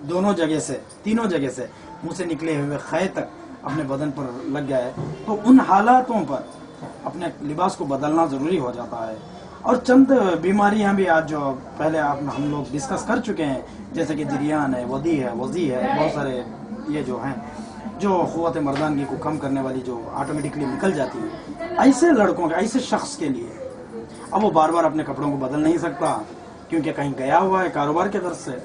A: دونوں جگہ سے، تینوں جگہ سے، منہ سے نکلے ہوئے خے تک اپنے بدن پر لگ گیا ہے، تو ان حالاتوں پر اپنے لباس کو بدلنا ضروری ہو جاتا ہے. اور چند بیماریاں بھی آج جو پہلے ہم لوگ ڈسکس کر چکے ہیں، جیسے کہ جریان ہے، ودی ہے، وضی ہے، بہت سارے یہ جو ہیں جو قوت مردانگی کو کم کرنے والی جو آٹومیٹکلی نکل جاتی ہے. ایسے لڑکوں کے، ایسے شخص کے لیے اب وہ بار بار اپنے کپڑوں کو بدل نہیں سکتا کیونکہ کہیں گیا ہوا ہے کاروبار کے غرض سے،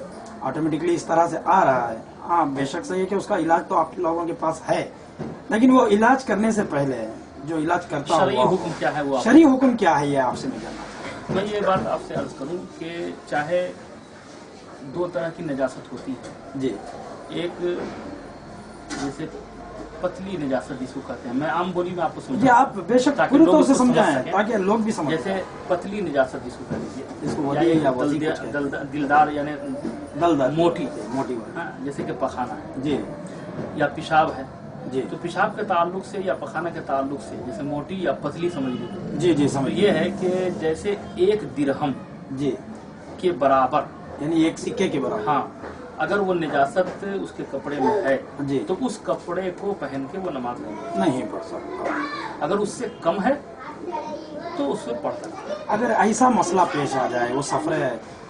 A: آٹومیٹکلی اس طرح سے آ رہا ہے. ہاں، بے شک صحیح ہے کہ اس کا علاج تو آپ لوگوں کے پاس ہے، لیکن وہ علاج کرنے سے پہلے جو علاج کرتا
B: شرعی
A: ہوا
B: حکم کیا ہے وہ آپ
A: شرعی حکم کیا ہے، یہ آپ سے میں جاننا چاہتا ہوں.
B: میں یہ بات آپ سے عرض کروں کہ چاہے دو طرح کی نجاست ہوتی ہے.
A: جی
B: ایک جیسے پتلی نجاست جس کو کہتے ہیں، میں عام بولی میں آپ کو
A: جی،
B: سمجھا
A: آپ بے شک
B: تاکہ
A: پوری
B: لوگ
A: طور
B: اس
A: سے
B: کو سمجھ
A: سمجھائیں
B: سکیں.
A: تاکہ لوگ بھی سمجھ
B: جیسے پتلی نجاست جس کو کہتے
A: اس کو
B: ہیں،
A: ودی یا وضی کچھ کہتے ہیں.
B: دلدار یعنی
A: دلدل
B: موٹی،
A: موٹی والی.
B: ہاں، جیسے کہ پخانہ ہے
A: جی
B: یا پیشاب ہے.
A: جی
B: تو پیشاب کے تعلق سے یا پخانہ کے تعلق سے جیسے موٹی یا پتلی سمجھ لیجیے.
A: جی جی
B: تو
A: سمجھ
B: یہ ہے کہ جیسے ایک درہم
A: جی،
B: کے برابر،
A: یعنی ایک سکے کے برابر.
B: ہاں، اگر وہ نجاست اس کے کپڑے میں ہے
A: جی،
B: تو اس کپڑے کو پہن کے وہ نماز
A: نہیں پڑھ سکتا.
B: اگر اس سے کم ہے تو اس سے پڑھ سکتا ہے.
A: اگر ایسا مسئلہ پیش آ جائے، وہ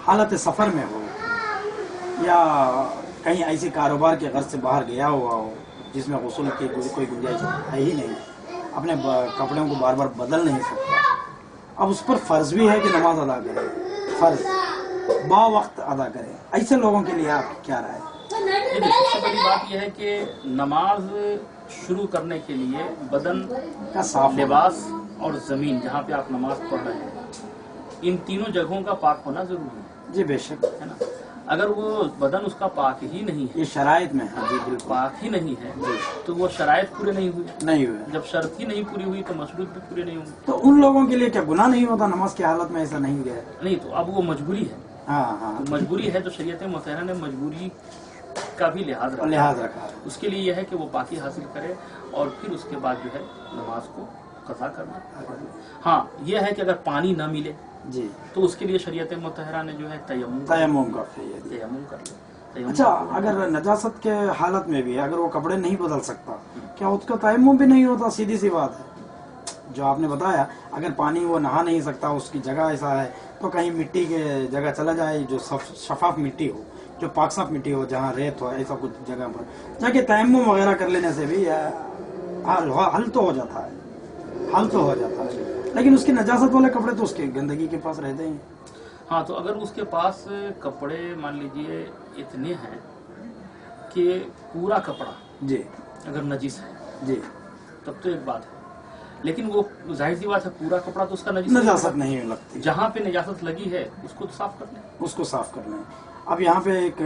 A: حالت سفر میں ہو یا کہیں ایسی کاروبار کے غرض سے باہر گیا ہوا ہو جس میں غسل کی کوئی گنجائش ہے ہی نہیں، اپنے کپڑوں کو بار بار بدل نہیں سکتا، اب اس پر فرض بھی ہے کہ نماز ادا کرے، فرض با وقت ادا کرے، ایسے لوگوں کے لیے آپ کی کیا رائے؟
B: سب سے بڑی بات یہ ہے کہ نماز شروع کرنے کے لیے بدن
A: کا صاف
B: لباس اور زمین جہاں پہ آپ نماز پڑھ رہے ہیں، ان تینوں جگہوں کا پاک ہونا ضروری ہے.
A: جی بے شک،
B: ہے نا. اگر وہ بدن اس کا پاک ہی نہیں ہے،
A: یہ شرائط میں ہے. جی بالکل
B: پاک ہی نہیں ہے، تو وہ شرائط پورے نہیں ہوئے.
A: نہیں ہوئے.
B: جب شرط ہی نہیں پوری ہوئی تو مشروط بھی پورے نہیں ہوں گے.
A: تو ان لوگوں کے لیے کیا گناہ نہیں ہوتا نماز کی حالت میں ایسا نہیں گیا؟
B: نہیں، تو اب وہ مجبوری ہے.
A: ہاں ہاں،
B: تو مجبوری ہے تو شریعت مطہرہ نے مجبوری کا بھی لحاظ
A: رکھا.
B: اس کے لیے یہ ہے کہ وہ پاکی حاصل کرے اور پھر اس کے بعد جو ہے نماز کو قضا کرنا. ہاں، یہ ہے کہ اگر پانی نہ ملے
A: جی
B: تو اس کے لیے شریعت مطہرہ نے جو ہے تیمم
A: کا
B: کر لے.
A: اچھا، اگر نجاست کے حالت میں بھی اگر وہ کپڑے نہیں بدل سکتا، کیا اس کا تیمم بھی نہیں ہوتا؟ سیدھی سی بات ہے. جو آپ نے بتایا اگر پانی وہ نہا نہیں سکتا اس کی جگہ ایسا ہے تو کہیں مٹی کے جگہ چلا جائے جو شفاف مٹی ہو جو پاک صاف مٹی ہو جہاں ریت ہو ایسا کچھ جگہ پر جا کے تیمم وغیرہ کر لینے سے بھی حل تو ہو جاتا ہے لیکن اس کی نجاست والے کپڑے تو اس کے گندگی کے پاس رہتے ہیں.
B: ہاں تو اگر اس کے پاس کپڑے مان لیجئے اتنے ہیں کہ پورا کپڑا
A: جی
B: اگر نجس ہے
A: جی
B: تب تو ایک بات ہے لیکن وہ ظاہر سی بات ہے پورا کپڑا تو اس کا
A: نجاست نہیں لگتی
B: جہاں پہ نجاست لگی ہے اس کو تو صاف کر لیں
A: اس کو صاف کر لیں. اب یہاں پہ ایک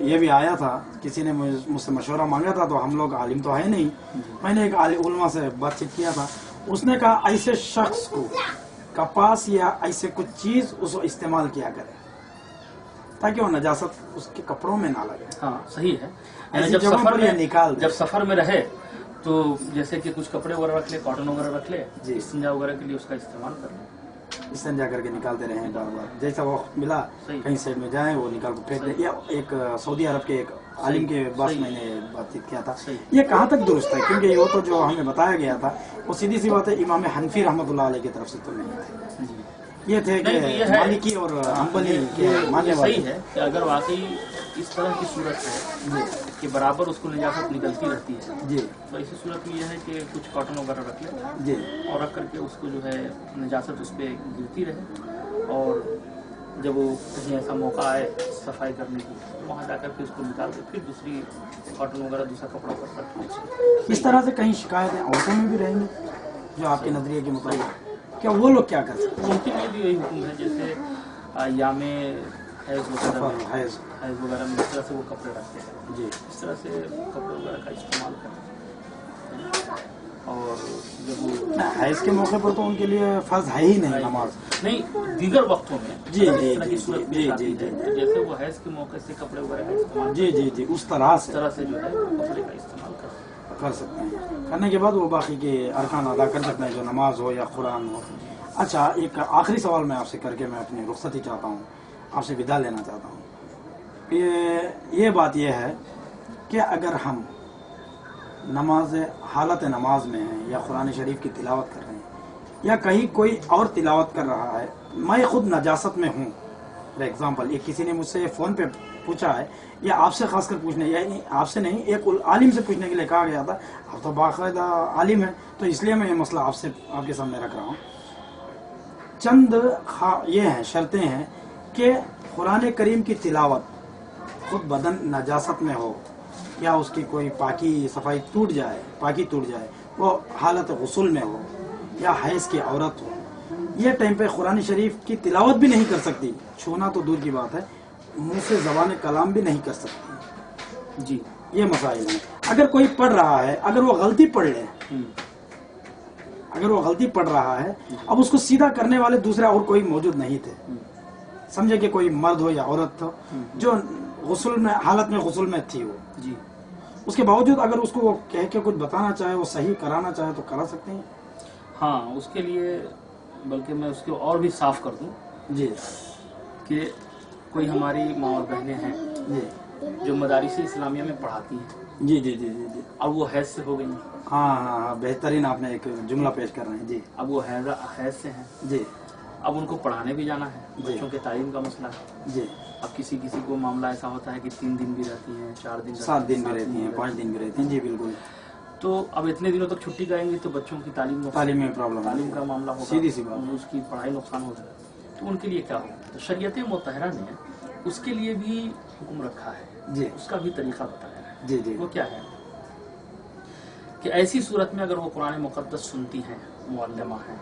A: یہ بھی آیا تھا کسی نے مجھ سے مشورہ مانگا تھا تو ہم لوگ عالم تو ہے نہیں میں نے ایک علماء سے بات چیت کیا تھا اس نے کہا ایسے شخص کو کپاس یا ایسے کچھ چیز اس کو استعمال کیا کرے تاکہ وہ نجاست اس کے کپڑوں میں نہ لگے.
B: ہاں صحیح ہے
A: ایسی
B: جب
A: جگہوں
B: سفر
A: پر
B: میں
A: یہ نکال دے.
B: جب سفر میں رہے تو جیسے کہ کچھ کپڑے وغیرہ رکھ لے کاٹن وغیرہ رکھ لے
A: جی.
B: استنجا وغیرہ کے لیے اس کا استعمال کر لیں
A: استنجا کر کے نکالتے رہے ہیں بار بار جیسا وقت ملا
B: صحیح.
A: کہیں سائڈ میں جائیں وہ نکال کے پھینک دیں. یا ایک سعودی عرب کے ایک عالم کے پاس میں نے بات چیت کیا تھا
B: صحیح.
A: یہ کہاں تک درست ہے کیونکہ یہ تو جو ہمیں بتایا گیا تھا وہ سیدھی سی بات ہے امام حنفی رحمۃ اللہ علیہ کی طرف سے تو نہیں تھے
B: جی.
A: یہ تھے کہ
B: نہیں، تو یہ ہے.
A: مالکی اور حنبلی کے ماننے والے.
B: صحیح ہے کہ اگر واقعی اس طرح کی صورت ہے کہ برابر اس کو نجاست نکلتی رہتی ہے
A: جی
B: تو ایسی صورت میں یہ ہے کہ کچھ کاٹن وغیرہ رکھ لیں
A: جی
B: اور رکھ کر کے اس کو جو ہے نجاست اس پہ گرتی رہے اور جب وہ کہیں ایسا موقع آئے صفائی کرنے کی تو وہاں جا کر کے اس کو نکال کے پھر دوسری کاٹن وغیرہ دوسرا کپڑا پر رکھ
A: اس طرح سے کہیں شکایتیں عورتوں میں بھی رہیں گی جو آپ کے نظریے کے مطابق کیا وہ لوگ کیا کر سکتے
B: ان کے لیے بھی یہی حکم ہے جیسے ایام حیض وغیرہ میں
A: ہیں؟
B: حیض وغیرہ میں اس طرح سے وہ کپڑے رکھتے ہیں
A: جی
B: اس طرح سے کپڑے وغیرہ کا استعمال کریں اور جب وہ
A: حیض کے موقع پر تو ان کے لیے فرض ہے ہی نہیں نماز.
B: نہیں دیگر وقتوں میں
A: جی،
B: اگر
A: جی،
B: اس طرح کی
A: جی،
B: صورت
A: جی،
B: پیش آتی
A: جی،
B: ہے تو جیسے وہ حیض کے موقع سے کپڑے وغیرہ کا استعمال
A: جی جی جی اس طرح
B: اس طرح سے جو ہے کپڑے کا استعمال
A: کر سکتے ہیں کرنے کے بعد وہ باقی کے ارکان ادا کر سکتے ہیں جو نماز ہو یا قرآن ہو. اچھا ایک آخری سوال میں آپ سے کر کے میں اپنی رخصتی چاہتا ہوں آپ سے ودا لینا چاہتا ہوں. یہ بات یہ ہے کہ اگر ہم حالت نماز میں ہیں یا قرآن شریف کی تلاوت کر رہے ہیں یا کہیں کوئی اور تلاوت کر رہا ہے میں خود نجاست میں ہوں فار ایگزامپل ایک کسی نے مجھ سے فون پہ پوچھا ہے یا آپ سے خاص کر پوچھنے یعنی آپ سے نہیں ایک عالم سے پوچھنے کے لیے کہا گیا تھا آپ تو باقاعدہ عالم ہیں تو اس لیے میں یہ مسئلہ آپ کے سامنے رکھ رہا ہوں. چند یہ ہیں شرطیں ہیں کہ قرآن کریم کی تلاوت خود بدن نجاست میں ہو یا اس کی کوئی پاکی ٹوٹ جائے وہ حالت غسل میں ہو یا حیض کی عورت ہو یہ ٹائم پہ قرآن شریف کی تلاوت بھی نہیں کر سکتی چھونا تو دور کی بات ہے منہ سے زبان کلام بھی نہیں کر سکتی.
B: جی
A: یہ مسائل ہیں. اگر کوئی پڑھ رہا ہے اگر وہ غلطی پڑھ رہا ہے اب اس کو سیدھا کرنے والے دوسرے اور کوئی موجود نہیں تھے سمجھے کہ کوئی مرد ہو یا عورت ہو جو حالت میں غسل میں تھی وہ
B: جی
A: اس کے باوجود اگر اس کو وہ کہہ کے کچھ بتانا چاہے وہ صحیح کرانا چاہے تو کرا سکتے ہیں.
B: ہاں اس کے لیے بلکہ میں اس کو اور بھی صاف کر دوں
A: جی
B: کہ کوئی ہماری ماں اور بہنیں ہیں
A: جی
B: جو مدارس اسلامیہ میں پڑھاتی ہیں
A: جی جی جی جی جی
B: اب وہ حیض سے ہو گئی ہیں
A: ہاں بہترین آپ نے ایک جملہ پیش کر رہے ہیں. جی
B: اب وہ حیض سے ہیں
A: جی
B: اب ان کو پڑھانے بھی جانا ہے
A: جی.
B: بچوں کے تعلیم کا مسئلہ ہے.
A: جی
B: اب کسی کو معاملہ ایسا ہوتا ہے کہ 3 دن بھی رہتی ہیں 4 دن
A: 7 دن بھی رہتی ہیں 5 دن بھی رہتی ہیں. جی بالکل.
B: تو اب اتنے دنوں تک چھٹی کریں گے تو بچوں کی تعلیم
A: میں پرابلم
B: تعلیم کا معاملہ ہوگا
A: سیدھی سی بات
B: اس کی پڑھائی نقصان ہوگا تو ان کے لیے کیا ہوگا. تو شریعت مطہرہ نے اس کے لیے بھی حکم رکھا ہے
A: جی
B: اس کا بھی طریقہ بتایا ہے.
A: جی جی
B: وہ کیا ہے کہ ایسی صورت میں اگر وہ قرآن مقدس سنتی ہیں معلمہ ہیں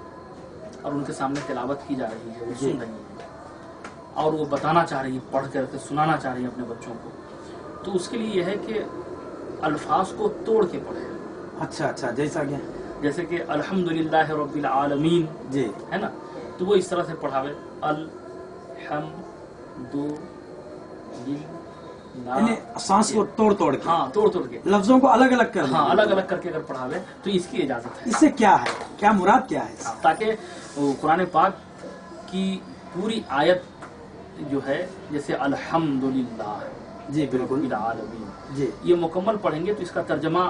B: اور ان کے سامنے تلاوت کی جا رہی ہے وہ سن رہی ہیں اور وہ بتانا چاہ رہی ہے پڑھ کر کے سنانا چاہ رہی ہے اپنے بچوں کو تو اس کے لیے یہ ہے کہ الفاظ کو توڑ کے پڑھیں.
A: اچھا جیسا کیا
B: جیسے کہ الحمدللہ رب العالمین
A: جی
B: ہے نا تو وہ اس طرح سے پڑھاوے
A: یعنی سانس کو توڑ کے
B: توڑ کے
A: لفظوں کو الگ الگ کر
B: الگ الگ کر کے اگر پڑھاوے تو اس کی اجازت ہے.
A: اس سے کیا ہے کیا مراد کیا ہے
B: تاکہ قرآن پاک کی پوری آیت جو ہے جیسے الحمدللہ
A: جی بالکل
B: العالمین
A: جی
B: یہ مکمل پڑھیں گے تو اس کا ترجمہ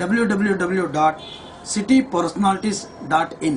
A: www.citypersonalities.in।